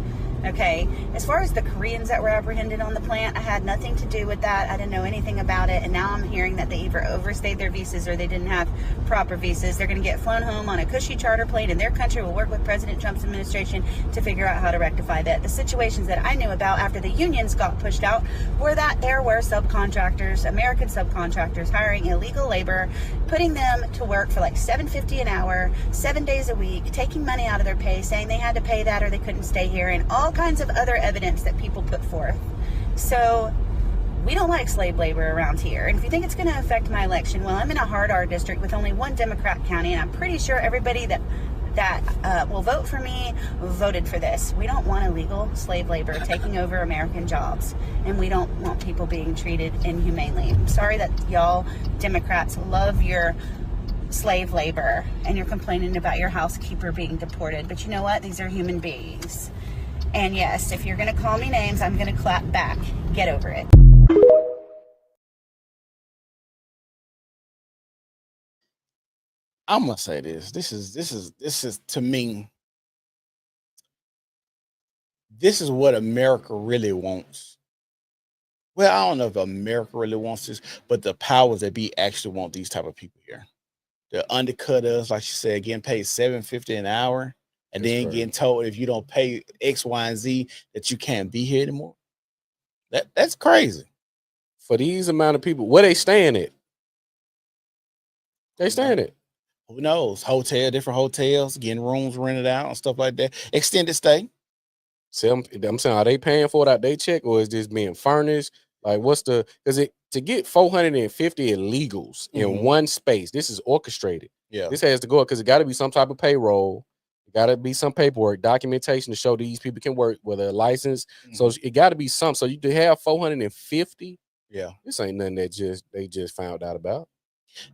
Okay, as far as the Koreans that were apprehended on the plant, I had nothing to do with that. I didn't know anything about it, and now I'm hearing that they either overstayed their visas or they didn't have proper visas. They're going to get flown home on a cushy charter plane, and their country will work with President Trump's administration to figure out how to rectify that. The situations that I knew about after the unions got pushed out were that there were subcontractors, American subcontractors, hiring illegal labor, putting them to work for like $7.50 an hour, 7 days a week, taking money out of their pay, saying they had to pay that or they couldn't stay here, and all kinds of other evidence that people put forth. So we don't like slave labor around here. And if you think it's going to affect my election, well, I'm in a hard R district with only one Democrat county, and I'm pretty sure everybody that will vote for me voted for this. We don't want illegal slave labor taking over American jobs, and we don't want people being treated inhumanely. I'm sorry that y'all Democrats love your slave labor and you're complaining about your housekeeper being deported, but you know what? These are human beings. And yes, if you're going to call me names, I'm going to clap back. Get over it. I'm gonna say this. This is to me. This is what America really wants. Well, I don't know if America really wants this, but the powers that be actually want these type of people here. They undercut us, like you said, getting paid $7.50 an hour. And That's then crazy. getting told if you don't pay X, Y, and Z that you can't be here anymore. That's crazy. For these amount of people, where they staying at? They staying at. Who knows? Different hotels, getting rooms rented out and stuff like that. Extended stay. I'm saying, are they paying for it out they check, or is this being furnished? Like, what's the, because it to get 450 illegals in one space, this is orchestrated. Yeah. This has to go because it got to be some type of payroll. It got to be some paperwork, documentation to show these people can work with a license. So it got to be some. So you to have 450. Yeah. This ain't nothing that they just found out about.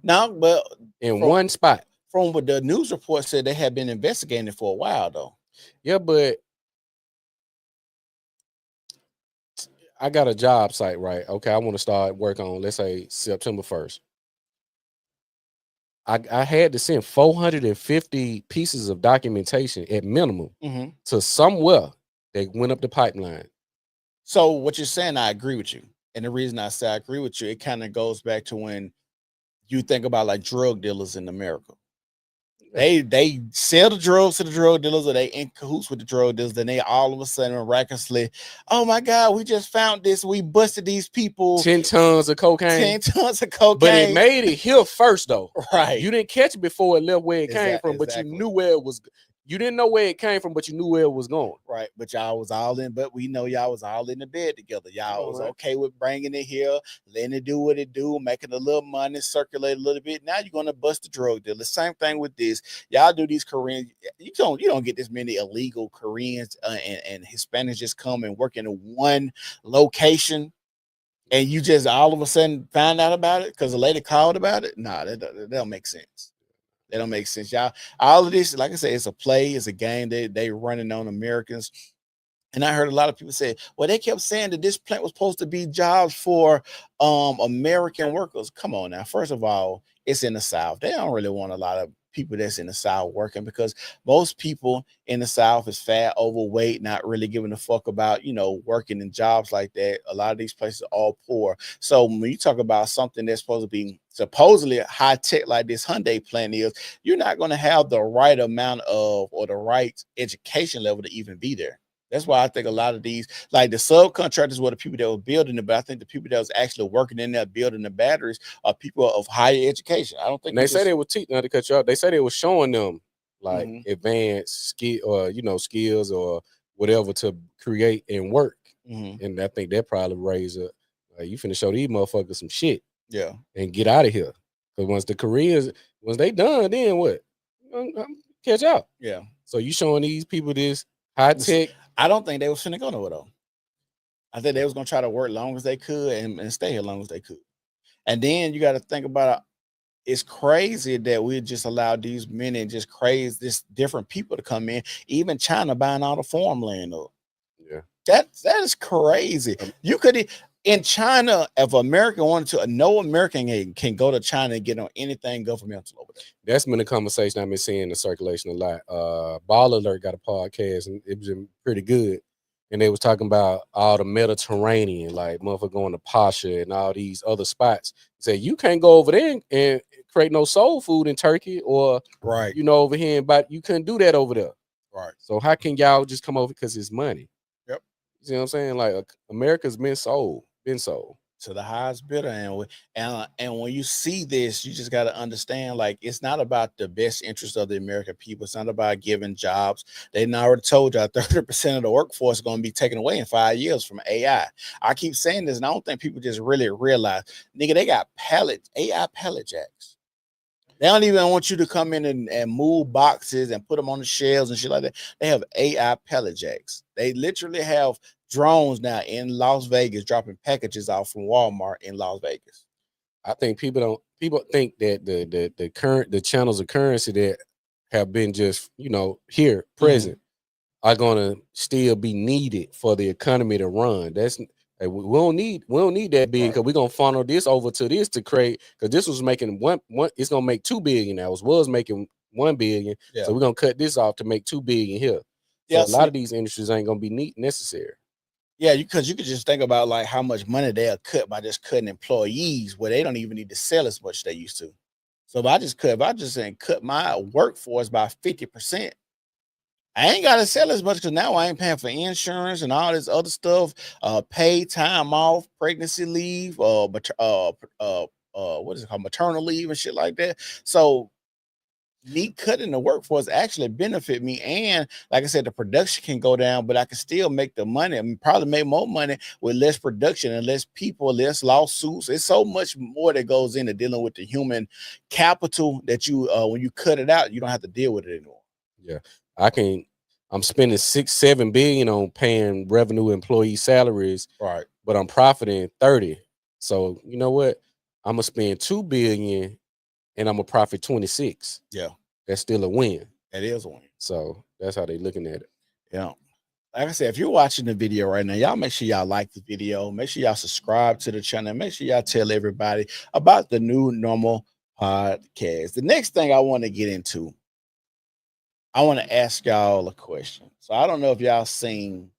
No, but in one spot. From what the news report said, they had been investigating it for a while though. Yeah, but I got a job site, right? Okay, I want to start work on, let's say, September 1st. I had to send 450 pieces of documentation at minimum to somewhere that went up the pipeline. So what you're saying, I agree with you. And the reason I say I agree with you, it kind of goes back to when you think about like drug dealers in America. They sell the drugs to the drug dealers, or they in cahoots with the drug dealers. Then they all of a sudden miraculously, oh my God, we just found this. We busted these people. 10 tons of cocaine. 10 tons of cocaine. But it made it here first, though. Right. You didn't catch it before it left where it came from, but you knew where it was. You didn't know where it came from, but you knew where it was going. Right. But y'all was all in, but we know y'all was all in the bed together. Y'all was okay with bringing it here, letting it do what it do, making a little money, circulate a little bit. Now you're gonna bust the drug dealer. Same thing with this. Y'all do these Koreans. You don't get this many illegal Koreans and Hispanics just come and work in one location, and you just all of a sudden find out about it because a lady called about it. Nah, that don't make sense. That don't make sense, y'all. All of this, like I said, it's a play, it's a game. They running on Americans. And I heard a lot of people say, well, they kept saying that this plant was supposed to be jobs for American workers. Come on now. First of all, it's in the South. They don't really want a lot of people that's in the South working, because most people in the South is fat, overweight, not really giving a fuck about, working in jobs like that. A lot of these places are all poor. So when you talk about something that's supposed to be supposedly high tech like this Hyundai plant is, you're not going to have the right amount of, or the right education level to even be there. That's why I think a lot of these, like the subcontractors, were the people that were building it, but I think the people that was actually working in there building the batteries are people of higher education. I don't think. And they say they were teaching, not to cut you off. They say they were showing them like advanced skill, or skills or whatever to create and work. And I think that probably raised up. You finna show these motherfuckers some shit. Yeah. And get out of here. Because once the Koreans, once they done, then what? Catch up. Yeah. So you showing these people this high tech. I don't think they was finna go nowhere though. I think they was gonna try to work long as they could and stay here long as they could. And then you got to think about it. It's crazy that we just allowed these men and just this different people to come in. Even China buying all the farmland up. Yeah, that is crazy. You could in China, if America wanted to, no American can go to China and get on anything governmental over there. That's been a conversation I've been seeing in the circulation a lot. Ball Alert got a podcast and it was pretty good. And they was talking about all the Mediterranean, like motherfucker going to Pasha and all these other spots. Say you can't go over there and create no soul food in Turkey or over here, but you couldn't do that over there. Right. So how can y'all just come over because it's money? Yep. You see what I'm saying? Like America's been sold to the highest bidder, and when you see this, you just got to understand, like, it's not about the best interest of the American people. It's not about giving jobs. They already told y'all 30% of the workforce is going to be taken away in 5 years from AI. I keep saying this, and I don't think people just really realize, nigga, they got AI pallet jacks. They don't even want you to come in and move boxes and put them on the shelves and shit like that. They have AI pallet jacks. They literally have drones now in Las Vegas dropping packages off from Walmart in Las Vegas. I think people think that the channels of currency that have been just here present are gonna still be needed for the economy to run. That's we don't need that big, because we're gonna funnel this over to this to create, because this was making one it's gonna make 2 billion now. It was making 1 billion. Yeah. So we're gonna cut this off to make 2 billion here. So a lot of these industries ain't gonna be necessary. Yeah, because you could just think about like how much money they'll cut by just cutting employees where they don't even need to sell as much as they used to. So if I just cut my workforce by 50%, I ain't got to sell as much, because now I ain't paying for insurance and all this other stuff, paid time off, pregnancy leave, what is it called, maternal leave and shit like that. So me cutting the workforce actually benefit me. And like I said, the production can go down, but I can still make the money and probably make more money with less production and less people, less lawsuits. It's so much more that goes into dealing with the human capital that you when you cut it out, you don't have to deal with it anymore. Yeah. I'm spending 6-7 billion on paying revenue employee salaries, Right. but I'm profiting 30. So you know what? I'm gonna spend 2 billion and I'm gonna profit 26. Yeah. That's still a win. That is a win. So that's how they looking at it. Yeah. Like I said, if you're watching the video right now, y'all make sure y'all like the video. Make sure y'all subscribe to the channel. Make sure y'all tell everybody about the New Normal podcast. The next thing I want to get into, I want to ask y'all a question. So I don't know if y'all seen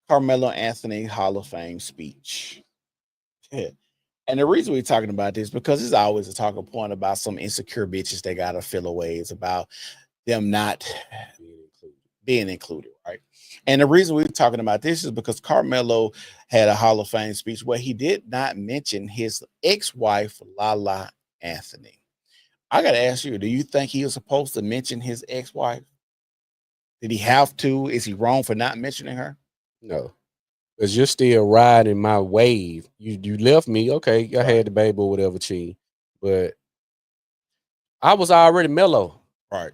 Carmelo Anthony Hall of Fame speech. And the reason we're talking about this because it's always a talking point about some insecure bitches they gotta feel away. It's about them not being included, right? And the reason we're talking about this is because Carmelo had a Hall of Fame speech where he did not mention his ex-wife, Lala Anthony. I gotta ask you, do you think he was supposed to mention his ex-wife? Did he have to? Is he wrong for not mentioning her? No. Because you're still riding my wave. You left me, okay, I had the baby or whatever, Chi. But I was already mellow. Right.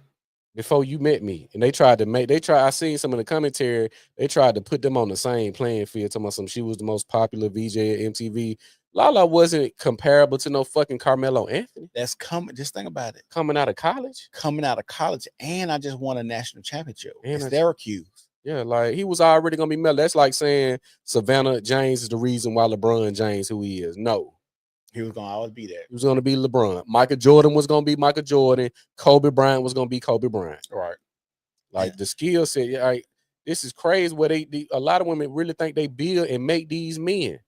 Before you met me. And I seen some of the commentary, they tried to put them on the same playing field, talking about she was the most popular VJ at MTV. Lala wasn't comparable to no fucking Carmelo Anthony. That's coming. Just think about it. Coming out of college. And I just won a national championship. And Syracuse. Yeah, like he was already gonna be mellow. That's like saying Savannah James is the reason why LeBron James who he is. No. He was gonna always be there. He was gonna be LeBron. Michael Jordan was gonna be Michael Jordan. Kobe Bryant was gonna be Kobe Bryant. Right. Like the skill set. Yeah, like, this is crazy. Where a lot of women really think they build and make these men.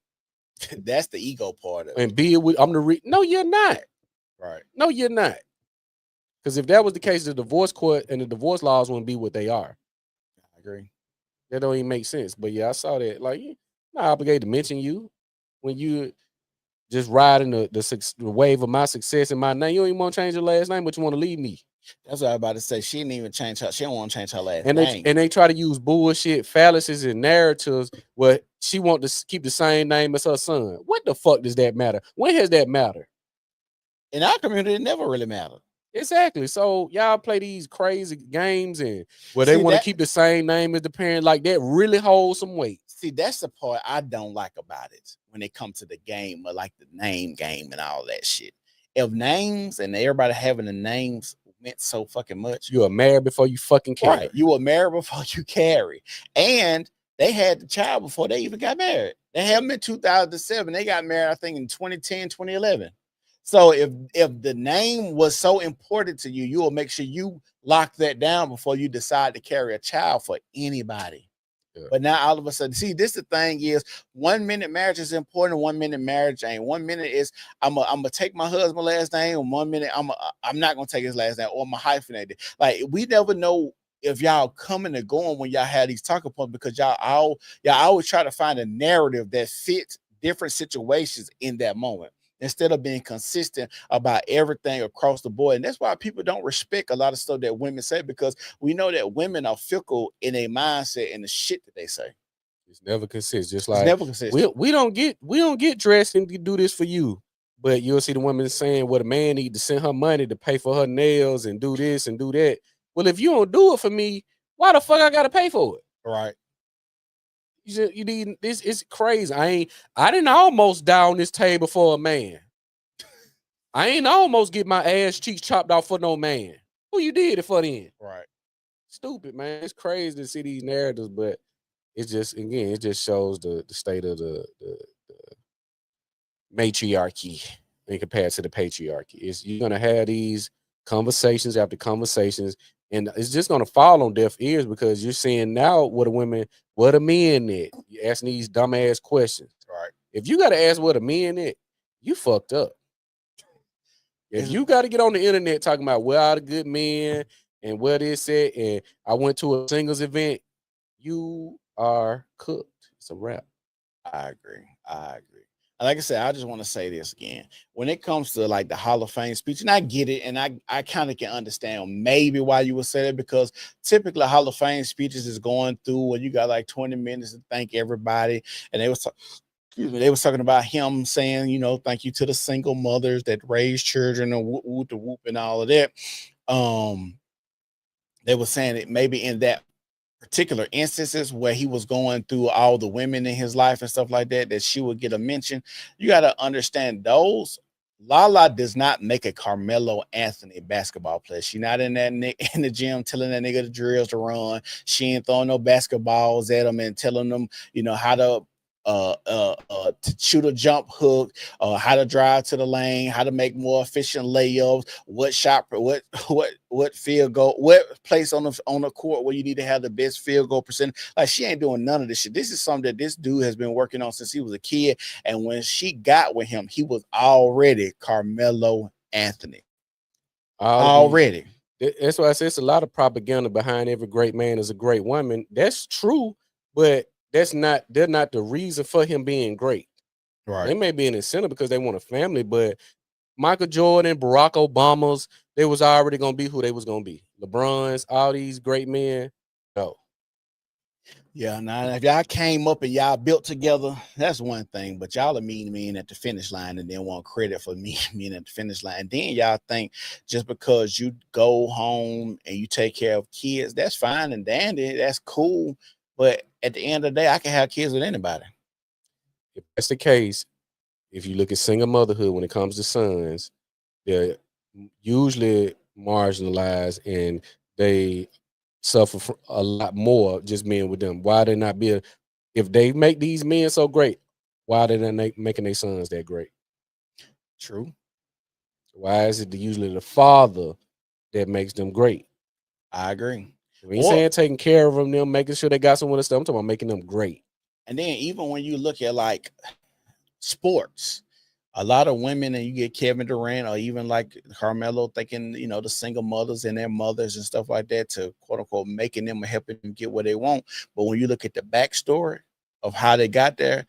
That's the ego part of it. And build with no, you're not. Right. No, you're not. Because if that was the case, the divorce court and the divorce laws wouldn't be what they are. I agree. That don't even make sense. But yeah, I saw that. Like, you're not obligated to mention you when you just riding the wave of my success in my name. You don't even want to change your last name, but you want to leave me. That's what I was about to say. She didn't even change her. She don't want to change her last name. And they try to use bullshit fallacies and narratives where she want to keep the same name as her son. What the fuck does that matter? When has that mattered? In our community, it never really mattered. Exactly. So y'all play these crazy games and where they want to keep the same name as the parent, like that really holds some weight. See, that's the part I don't like about it when it comes to the game or like the name game and all that shit. If names and everybody having the names meant so fucking much. You are married before you fucking carry. Right. You were married before you carry. And they had the child before they even got married. They had them in 2007. They got married, I think, in 2010, 2011. So if the name was so important to you, you will make sure you lock that down before you decide to carry a child for anybody. Yeah. But now all of a sudden, see, this the thing is 1 minute marriage is important, 1 minute marriage ain't. 1 minute is I'm gonna take my husband's last name, and 1 minute I'm not gonna take his last name, or I'm hyphenate it. Like we never know if y'all coming and going when y'all have these talking points because y'all always try to find a narrative that fits different situations in that moment, instead of being consistent about everything across the board. And that's why people don't respect a lot of stuff that women say, because we know that women are fickle in a mindset and the shit that they say. It's never consistent. Just like it's never consistent. We don't get dressed and do this for you. But you'll see the women saying, well, the man need to send her money to pay for her nails and do this and do that. Well, if you don't do it for me, why the fuck I gotta pay for it? Right. You need this. It's crazy. I didn't almost die on this table for a man. I ain't almost get my ass cheeks chopped off for no man. Who you did it for then? Right. Stupid, man. It's crazy to see these narratives, but it just shows the state of the matriarchy in compared to the patriarchy. You're gonna have these conversations after conversations, and it's just gonna fall on deaf ears because you're seeing now what a men at. You're asking these dumbass questions. Right. If you gotta ask what a men at, you fucked up. If you got to get on the internet talking about where are the good men and where this at, and I went to a singles event, you are cooked. It's a wrap. I agree. like I said, I just want to say this again. When it comes to like the Hall of Fame speech, and I get it, and I kind of can understand maybe why you would say that, because typically Hall of Fame speeches is going through where you got like 20 minutes to thank everybody, and they was they was talking about him saying, you know, thank you to the single mothers that raised children and whoop, whoop, the whoop and all of that. They were saying it maybe in that particular instances where he was going through all the women in his life and stuff like that, that she would get a mention. You got to understand those. Lala does not make a Carmelo Anthony basketball player. She not in that in the gym telling that nigga the drills to run. She ain't throwing no basketballs at him and telling them, you know, how to shoot a jump hook, how to drive to the lane, how to make more efficient layups, what shot, what field goal, what place on the court where you need to have the best field goal percentage. Like, she ain't doing none of this shit. This is something that this dude has been working on since he was a kid. And when she got with him, he was already Carmelo Anthony. Already. That's why I say it's a lot of propaganda behind every great man is a great woman. That's true, but they're not the reason for him being great. Right. They may be an incentive because they want a family, but Michael Jordan, Barack Obama's, they was already gonna be who they was gonna be. LeBron's, all these great men. No. Yeah, now if y'all came up and y'all built together, that's one thing. But y'all are mean at the finish line and then want credit for mean at the finish line. And then y'all think just because you go home and you take care of kids, that's fine and dandy, that's cool. But at the end of the day, I can have kids with anybody. If that's the case, if you look at single motherhood when it comes to sons, they're usually marginalized and they suffer a lot more just being with them. Why they not be if they make these men so great, why are they not making their sons that great? True. Why is it usually the father that makes them great? I agree. We ain't saying taking care of them, making sure they got someone to stuff. I'm talking about making them great. And then even when you look at like sports, a lot of women, and you get Kevin Durant or even like Carmelo thinking, you know, the single mothers and their mothers and stuff like that to quote unquote making them, helping them get what they want. But when you look at the backstory of how they got there,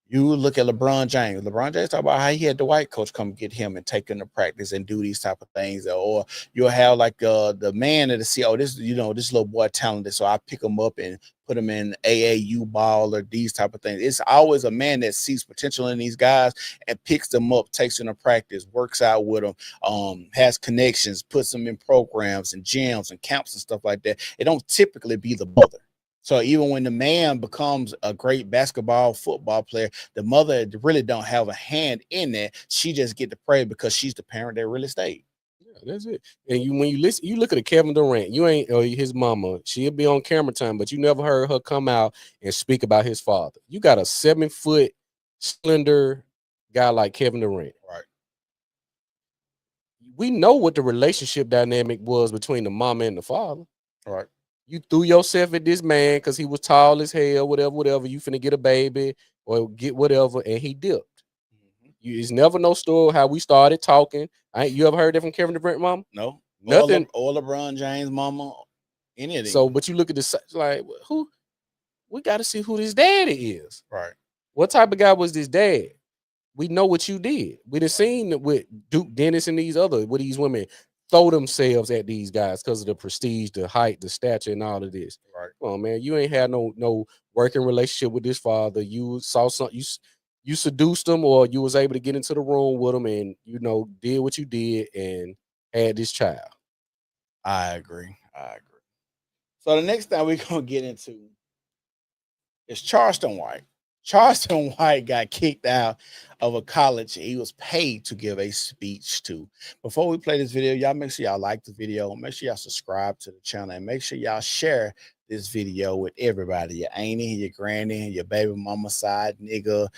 you look at LeBron James. LeBron James talk about how he had the white coach come get him and take him to practice and do these type of things. Or you'll have like the man that see, oh, this, you know, this little boy talented, so I pick him up and put him in AAU ball or these type of things. It's always a man that sees potential in these guys and picks them up, takes them to practice, works out with them, has connections, puts them in programs and gyms and camps and stuff like that. It don't typically be the mother. So even when the man becomes a great basketball, football player, the mother really don't have a hand in that. She just get to pray because she's the parent that really stayed. Yeah, that's it. And when you listen, you look at a Kevin Durant, you ain't his mama. She'll be on camera time, but you never heard her come out and speak about his father. You got a 7-foot slender guy like Kevin Durant. Right. We know what the relationship dynamic was between the mama and the father. Right. You threw yourself at this man because he was tall as hell, whatever. You finna get a baby or get whatever, and he dipped. It's never no story how we started talking. You ever heard that from Kevin Durant, mom? No, nothing. Or LeBron James, mama, any of them. So, but you look at this like who? We got to see who this daddy is. Right. What type of guy was this dad? We know what you did. We done seen with Duke Dennis and these women throw themselves at these guys because of the prestige, the height, the stature, and all of this. Right. Come on, man. You ain't had no working relationship with this father. You saw something, you seduced him, or you was able to get into the room with him and, you know, did what you did and had this child. I agree. So the next thing we're going to get into is Charleston White. Charleston White got kicked out of a college he was paid to give a speech to. Before we play this video, y'all make sure y'all like the video. Make sure y'all subscribe to the channel and make sure y'all share this video with everybody. Your auntie, your granny, your baby mama side nigga,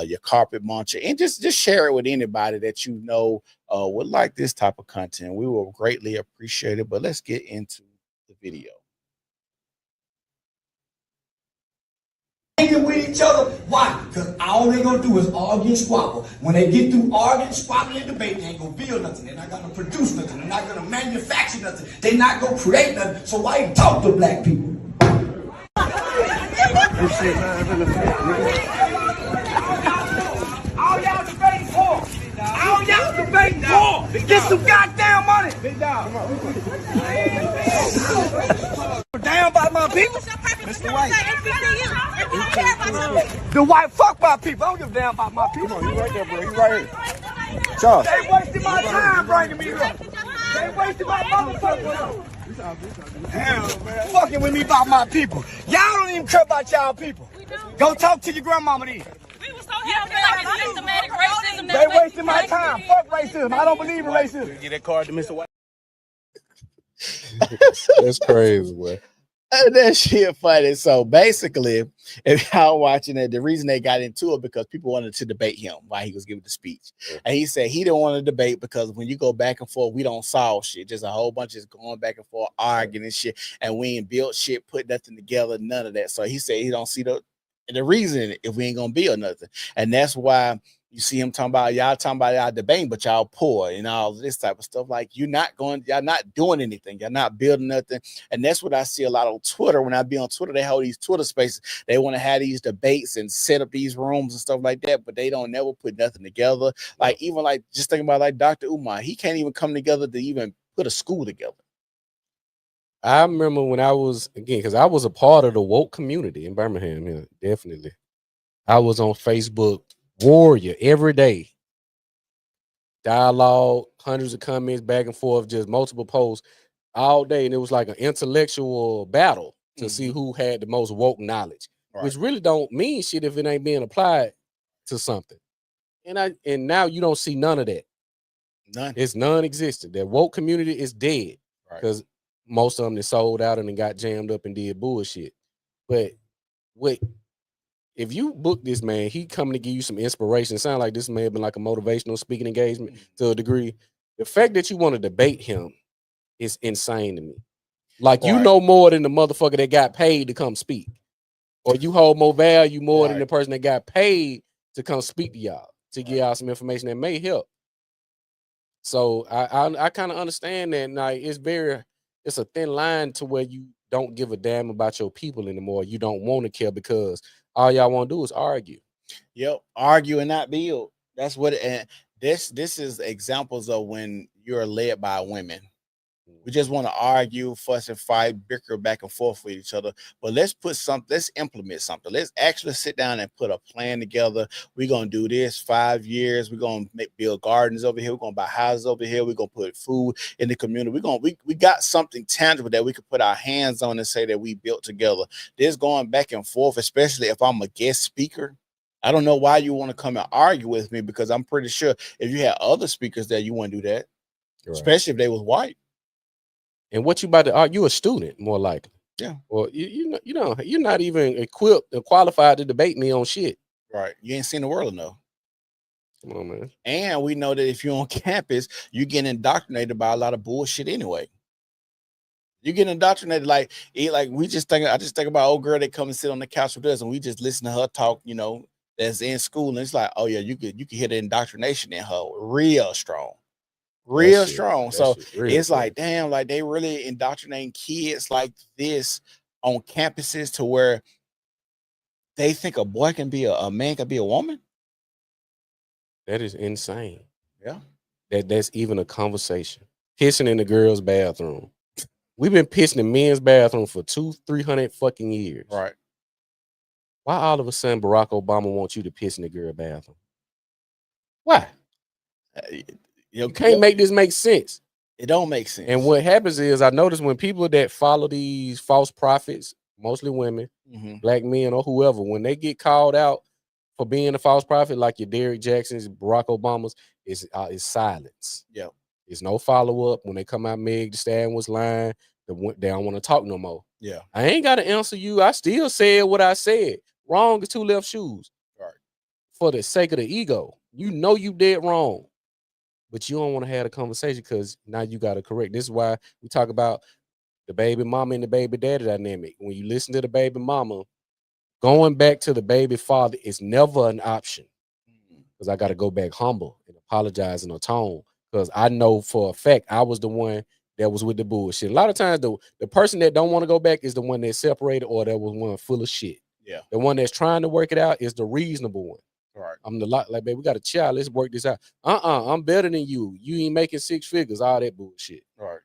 your carpet muncher, and just share it with anybody that you know would like this type of content. We will greatly appreciate it. But let's get into the video. With each other. Why? Because all they're going to do is argue and squabble. When they get through arguing, squabbling, and debate, they ain't going to build nothing. They're not going to produce nothing. They're not going to manufacture nothing. They're not going to create nothing. So why you talk to black people? poor. Get some goddamn money. Big dog. Damn about my people. Mr. White. The white fuck my people. I don't give a damn about my people. You right there, bro. You right here. Charles. They wasting my time bringing me up. They wasting my motherfucking time. Damn, man. Fucking with me about my people. Y'all don't even care about y'all people. Go talk to your grandmama then. We was so happy like it's systematic racism. They wasting my time. Fuck racism. I don't believe in racism. Get that card to Mr. White. That's crazy, boy. That shit funny. So basically, if y'all watching it, the reason they got into it because people wanted to debate him while he was giving the speech. And he said he didn't want to debate because when you go back and forth, we don't solve shit. Just a whole bunch of going back and forth, arguing and shit. And we ain't built shit, put nothing together, none of that. So he said he don't see the reason if we ain't gonna build nothing. And that's why you see him talking about y'all debating, but y'all poor and all this type of stuff. Like y'all not doing anything, y'all not building nothing. And that's what I see a lot on Twitter. When I be on Twitter, they hold these Twitter spaces. They want to have these debates and set up these rooms and stuff like that, but they don't never put nothing together. Like even like just thinking about like Dr. Umar, he can't even come together to even put a school together. I remember when I was, again, because I was a part of the woke community in Birmingham, yeah, definitely. I was on Facebook Warrior every day. Dialogue, hundreds of comments back and forth, just multiple posts all day. And it was like an intellectual battle to see who had the most woke knowledge, which really don't mean shit if it ain't being applied to something. And now you don't see none of that. None. It's non-existent. That woke community is dead because most of them they sold out and then got jammed up and did bullshit. But wait, if you book this man, he coming to give you some inspiration. Sound like this may have been like a motivational speaking engagement to a degree. The fact that you want to debate him is insane to me. Like you know more than the motherfucker that got paid to come speak, or you hold more value more than the person that got paid to come speak to y'all to give y'all some information that may help. So I kind of understand that. Like it's a thin line to where you don't give a damn about your people anymore. You don't want to care because all y'all want to do is argue. Yep, argue and not build. That's what. And this is examples of when you're led by women. We just want to argue, fuss and fight, bicker back and forth with each other. But let's implement something. Let's actually sit down and put a plan together. We're gonna do this 5 years. We're gonna build gardens over here. We're gonna buy houses over here. We're gonna put food in the community. We got something tangible that we could put our hands on and say that we built together. This going back and forth, especially if I'm a guest speaker. I don't know why you want to come and argue with me because I'm pretty sure if you had other speakers there, you wouldn't do that, especially if they was white. And what you about to argue? You a student, more likely. Yeah. Well, you know, you're not even equipped or qualified to debate me on shit. Right. You ain't seen the world enough. Come on, man. And we know that if you're on campus, you get indoctrinated by a lot of bullshit anyway. You get indoctrinated I just think about old girl that come and sit on the couch with us and we just listen to her talk, you know, that's in school. And it's like, oh yeah, you could hear the indoctrination in her real strong. Real strong. So it's like, damn, like they really indoctrinating kids like this on campuses to where they think a boy can be a man can be a woman. That is insane. Yeah. That's even a conversation. Pissing in the girls' bathroom. We've been pissing in men's bathroom for 200-300 fucking years. Right. Why all of a sudden Barack Obama wants you to piss in the girl bathroom? Why? You can't make this make sense. It don't make sense. And what happens is I notice when people that follow these false prophets, mostly women, black men or whoever, when they get called out for being a false prophet, like your Derrick Jacksons, Barack Obamas, is silence. Yeah. There's no follow-up. When they come out, Meg Thee Stallion was lying. They don't want to talk no more. Yeah. I ain't got to answer you. I still said what I said. Wrong is two left shoes. Right. For the sake of the ego. You know you did wrong. But you don't want to have a conversation because now you got to correct. This is why we talk about the baby mama and the baby daddy dynamic. When you listen to the baby mama, going back to the baby father is never an option. Because I got to go back humble and apologize in a tone. Because I know for a fact I was the one that was with the bullshit. A lot of times the person that don't want to go back is the one that's separated or that was one full of shit. Yeah. The one that's trying to work it out is the reasonable one. Right. I'm the lot like, baby, we got a child. Let's work this out. I'm better than you. You ain't making 6 figures. All that bullshit. Right.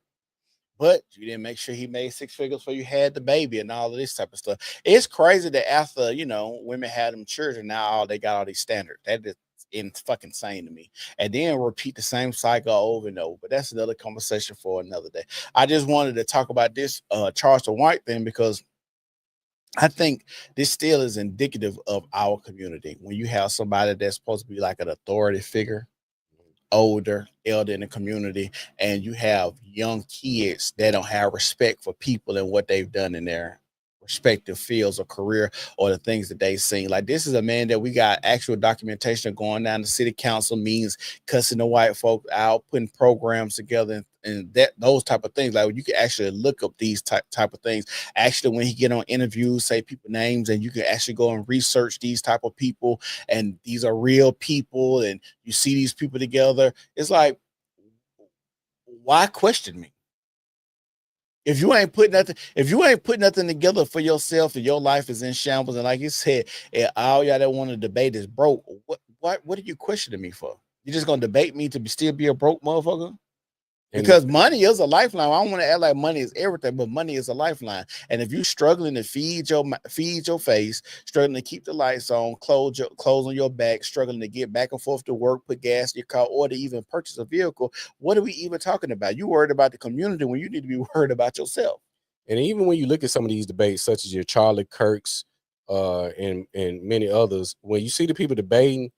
But you didn't make sure he made 6 figures before you had the baby and all of this type of stuff. It's crazy that after, women had them children, now they got all these standards. That is fucking insane to me. And then repeat the same cycle over and over. But that's another conversation for another day. I just wanted to talk about this Charleston White thing because I think this still is indicative of our community. When you have somebody that's supposed to be like an authority figure, elder in the community, and you have young kids that don't have respect for people and what they've done in their respective fields or career or the things that they've seen. Like, this is a man that we got actual documentation going down to city council meetings, cussing the white folk out, putting programs together, and that those type of things. Like, you can actually look up these type of things. Actually, when he get on interviews, say people names, and you can actually go and research these type of people, and these are real people, and you see these people together. It's like, why question me? If you ain't putting nothing together for yourself and your life is in shambles, and like you said, all y'all that want to debate is broke, what are you questioning me for? You just gonna debate me to still be a broke motherfucker? Because money is a lifeline. I don't want to act like money is everything, but money is a lifeline. And if you're struggling to feed your face, struggling to keep the lights on, clothes on your back, struggling to get back and forth to work, put gas in your car, or to even purchase a vehicle, what are we even talking about? You worried about the community when you need to be worried about yourself. And even when you look at some of these debates, such as your Charlie Kirks and many others, when you see the people debating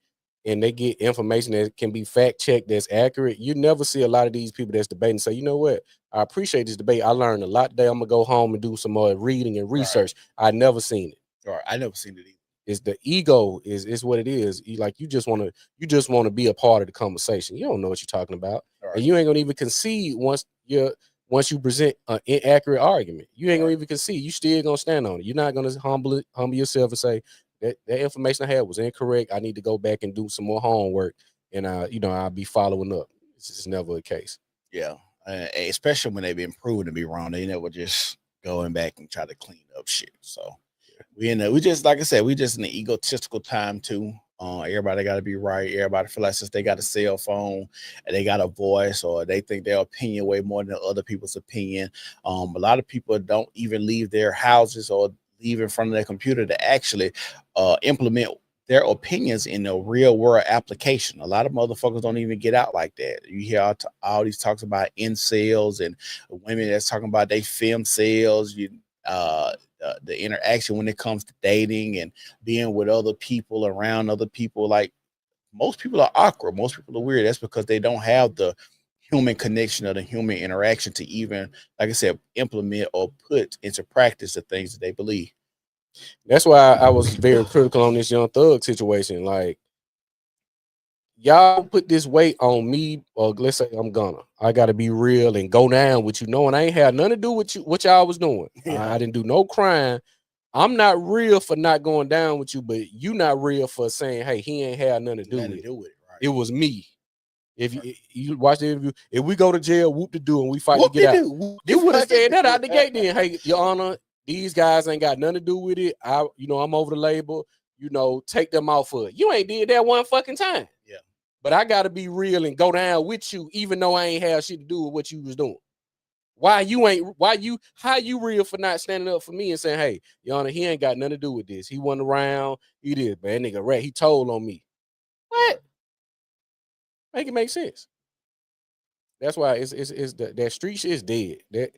and they get information that can be fact checked, that's accurate, you never see a lot of these people that's debating say, you know what, I appreciate this debate. I learned a lot today. I'm gonna go home and do some more reading and research. Right. I never seen it. Right. I never seen it either. It's the ego is what it is. You just want to be a part of the conversation. You don't know what you're talking about. Right. And you ain't gonna even concede once you present an inaccurate argument. You ain't gonna even concede. You still gonna stand on it. You're not gonna humble yourself and say that information I had was incorrect. I need to go back and do some more homework, and I'll be following up. It's just never a case. Yeah, especially when they've been proven to be wrong. They never just going back and try to clean up shit. So we just, like I said, we just in the egotistical time too. Everybody got to be right. Everybody feel like since they got a cell phone and they got a voice, or they think their opinion way more than other people's opinion. A lot of people don't even leave their houses or leave in front of their computer to actually implement their opinions in a real world application. A lot of motherfuckers don't even get out like that. You hear all these talks about incels and women that's talking about they film sales. The interaction when it comes to dating and being with other people, around other people. Like, most people are awkward. Most people are weird. That's because they don't have the human connection or the human interaction to even, like I said, implement or put into practice the things that they believe. That's why I was very critical on this Young Thug situation. Like, y'all put this weight on me, or let's say I gotta be real and go down with you, knowing I ain't had nothing to do with you, what y'all was doing. Yeah. I didn't do no crime. I'm not real for not going down with you, but you not real for saying, hey, he ain't had nothing to do with it. Right. It was me. If you watch the interview, if we go to jail, whoop to do, and we fight to get out, you would have said that out the gate then. Hey, Your Honor, these guys ain't got nothing to do with it. I'm over the label. Take them out for it. You ain't did that one fucking time. Yeah. But I gotta be real and go down with you, even though I ain't have shit to do with what you was doing. How you real for not standing up for me and saying, hey, Your Honor, he ain't got nothing to do with this. He wasn't around. He did, man. Nigga rat. He told on me. What? Make it make sense. That's why that street shit is dead. That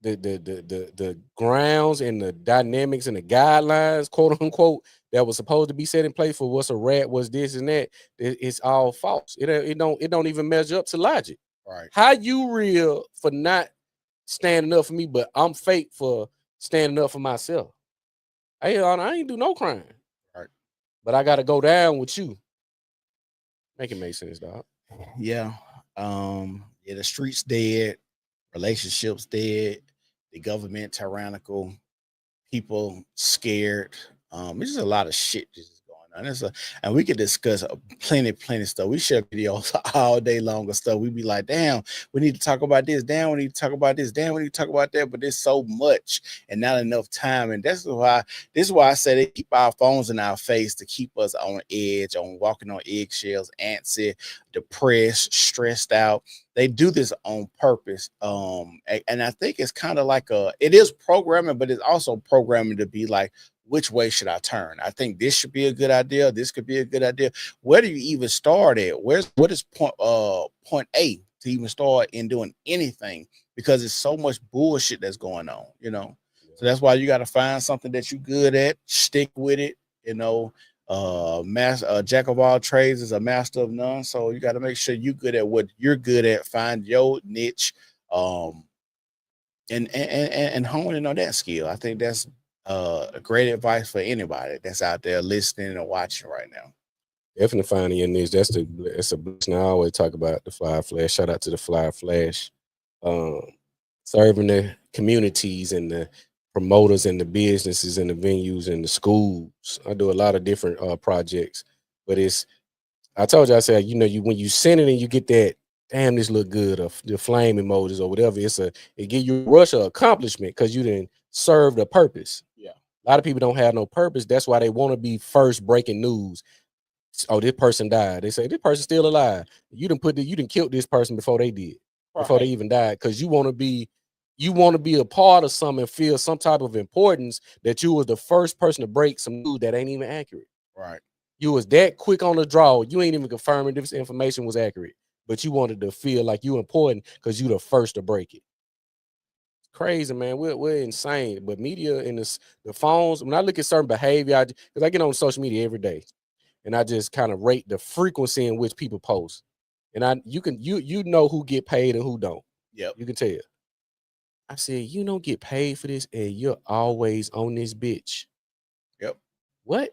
the grounds and the dynamics and the guidelines, quote unquote, that was supposed to be set in place for what's a rat, what's this and that, it's all false. It don't even measure up to logic. Right. How you real for not standing up for me, but I'm fake for standing up for myself? Hey, Your Honor, I ain't do no crime. Right. But I gotta go down with you. Make it make sense, dog. Yeah. The streets dead, relationships dead, the government tyrannical, people scared. There's just a lot of shit just going And we could discuss plenty stuff. We share videos all day long of stuff. We be like, damn, we need to talk about this. Damn, we need to talk about this. Damn, we need to talk about that. But there's so much and not enough time. And this is why I say they keep our phones in our face to keep us on edge, on walking on eggshells, antsy, depressed, stressed out. They do this on purpose. And I think it's kind of like it is programming, but it's also programming to be like, which way should I turn? I think this should be a good idea. This could be a good idea. Where do you even start at? What is point A to even start in doing anything? Because it's so much bullshit that's going on, So that's why you got to find something that you're good at, stick with it, jack of all trades is a master of none. So you got to make sure you're good at what you're good at, find your niche, and hone in on that skill. I think that's great advice for anybody that's out there listening and watching right now. Definitely finding your niche. That's a blessing. I always talk about the Flyer Flash. Shout out to the Flyer Flash. Serving the communities and the promoters and the businesses and the venues and the schools. I do a lot of different projects, but I told you, I said, when you send it and you get that, damn, this look good, or the flame emojis or whatever, it give you a rush of accomplishment because you didn't serve the purpose. Yeah. A lot of people don't have no purpose. That's why they want to be first breaking news. Oh, this person died. They say this person's still alive. You didn't kill this person before they did, before they even died, because you want to be a part of something and feel some type of importance that you was the first person to break some news that ain't even accurate. Right. You was that quick on the draw. You ain't even confirming this information was accurate, but you wanted to feel like you important because you the first to break it. Crazy, man. We're insane. But media and the phones, when I look at certain behavior, because I get on social media every day, and I just kind of rate the frequency in which people post. And you know who get paid and who don't. Yep. You can tell. I said, you don't get paid for this, and you're always on this bitch. Yep. What?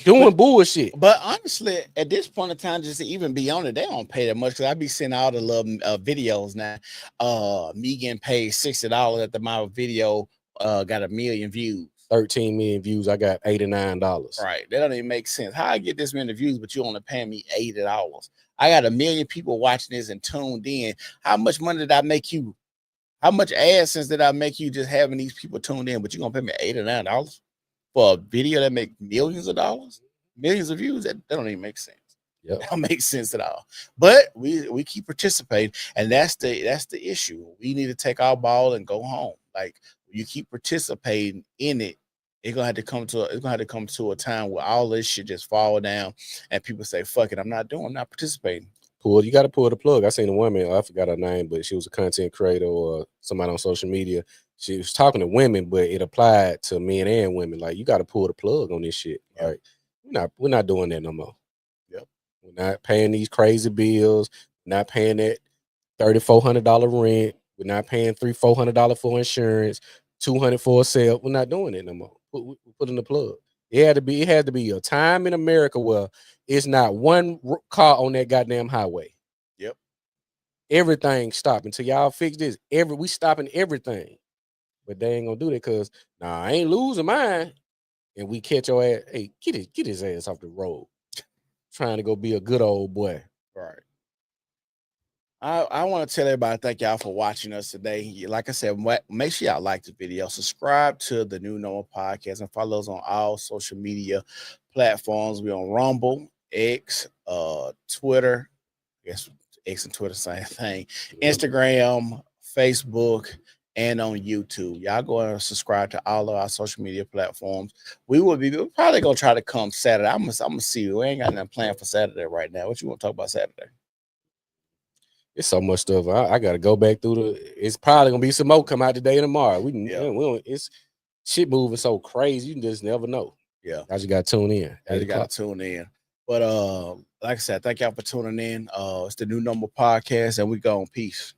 Doing bullshit. But honestly, at this point in time, just to even be on it, they don't pay that much. Because I be seeing all the little videos now. Me getting paid $60 at my video got 1 million views. 13 million views. I got $89. Right. That don't even make sense. How I get this many views, but you only paying me $80? I got 1 million people watching this and tuned in. How much money did I make you? How much AdSense did I make you just having these people tuned in? But you're gonna pay me $89 for a video that make millions of dollars, millions of views? That don't even make sense. Yep. That don't make sense at all. But we keep participating, and that's the issue. We need to take our ball and go home. Like, you keep participating in it, it's gonna have to come to a time where all this shit just fall down and people say, fuck it, I'm not participating. You got to pull the plug. I seen a woman, I forgot her name, but she was a content creator or somebody on social media. She was talking to women, but it applied to men and women. Like, you got to pull the plug on this shit. Yep. Like, we're not doing that no more. Yep. We're not paying these crazy bills. We're not paying that $3,400 rent. We're not paying $300-400 for insurance, $200 for a sale. We're not doing it no more. We're putting the plug. It had to be a time in America where it's not one car on that goddamn highway. Yep. Everything stopped until y'all fix this. We stopping everything. But they ain't gonna do that because I ain't losing mine. And we catch your ass. Hey, get his ass off the road. Trying to go be a good old boy. Right. I want to tell everybody, thank y'all for watching us today. Like I said, make sure y'all like the video, subscribe to the New Normal Podcast, and follow us on all social media platforms. We're on Rumble, X, Twitter. I guess X and Twitter, same thing. Instagram, Facebook, and on YouTube. Y'all go and subscribe to all of our social media platforms. We're probably gonna try to come Saturday. I'm gonna see you. We ain't got nothing planned for Saturday right now. What you want to talk about Saturday? It's so much stuff. I gotta go back through it's probably gonna be some more come out today and tomorrow. It's shit moving so crazy, you can just never know. Yeah. I just gotta tune in. But like I said, thank y'all for tuning in. It's the New Normal Podcast, and we gone. Peace.